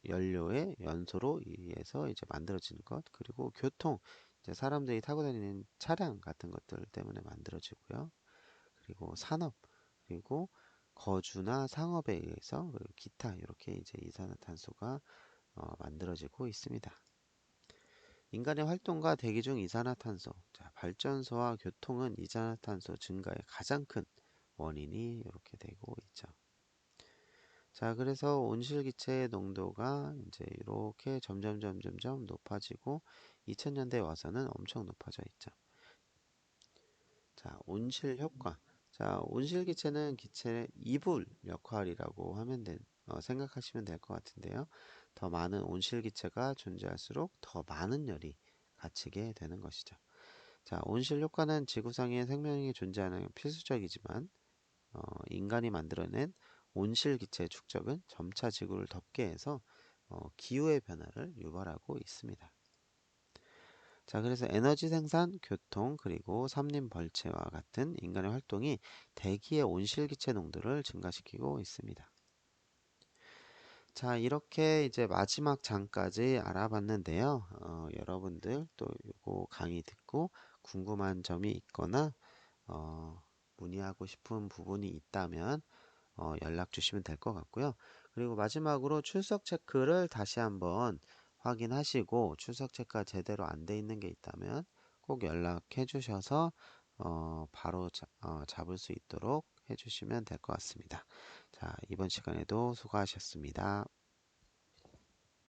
연료의 연소로 의해서 이제 만들어지는 것, 그리고 교통, 이제 사람들이 타고 다니는 차량 같은 것들 때문에 만들어지고요. 그리고 산업, 그리고 거주나 상업에 의해서, 그리고 기타 이렇게 이제 이산화탄소가 만들어지고 있습니다. 인간의 활동과 대기 중 이산화탄소, 자, 발전소와 교통은 이산화탄소 증가의 가장 큰 원인이 이렇게 되고 있죠. 자, 그래서 온실기체의 농도가 이제 이렇게 점점 높아지고 2000년대에 와서는 엄청 높아져 있죠. 자, 온실 효과. 자, 온실기체는 기체의 이불 역할이라고 생각하시면 될 것 같은데요. 더 많은 온실기체가 존재할수록 더 많은 열이 갇히게 되는 것이죠. 자, 온실 효과는 지구상에 생명이 존재하는 필수적이지만 인간이 만들어낸 온실기체 축적은 점차 지구를 덮게 해서 기후의 변화를 유발하고 있습니다. 자, 그래서 에너지 생산, 교통, 그리고 삼림 벌채와 같은 인간의 활동이 대기의 온실기체 농도를 증가시키고 있습니다. 자, 이렇게 이제 마지막 장까지 알아봤는데요. 여러분들 또 이거 강의 듣고 궁금한 점이 있거나 문의하고 싶은 부분이 있다면 연락 주시면 될 것 같고요. 그리고 마지막으로 출석 체크를 다시 한번 확인하시고 출석 체크가 제대로 안 돼 있는 게 있다면 꼭 연락해 주셔서 바로 잡을 수 있도록 해 주시면 될 것 같습니다. 자, 이번 시간에도 수고하셨습니다.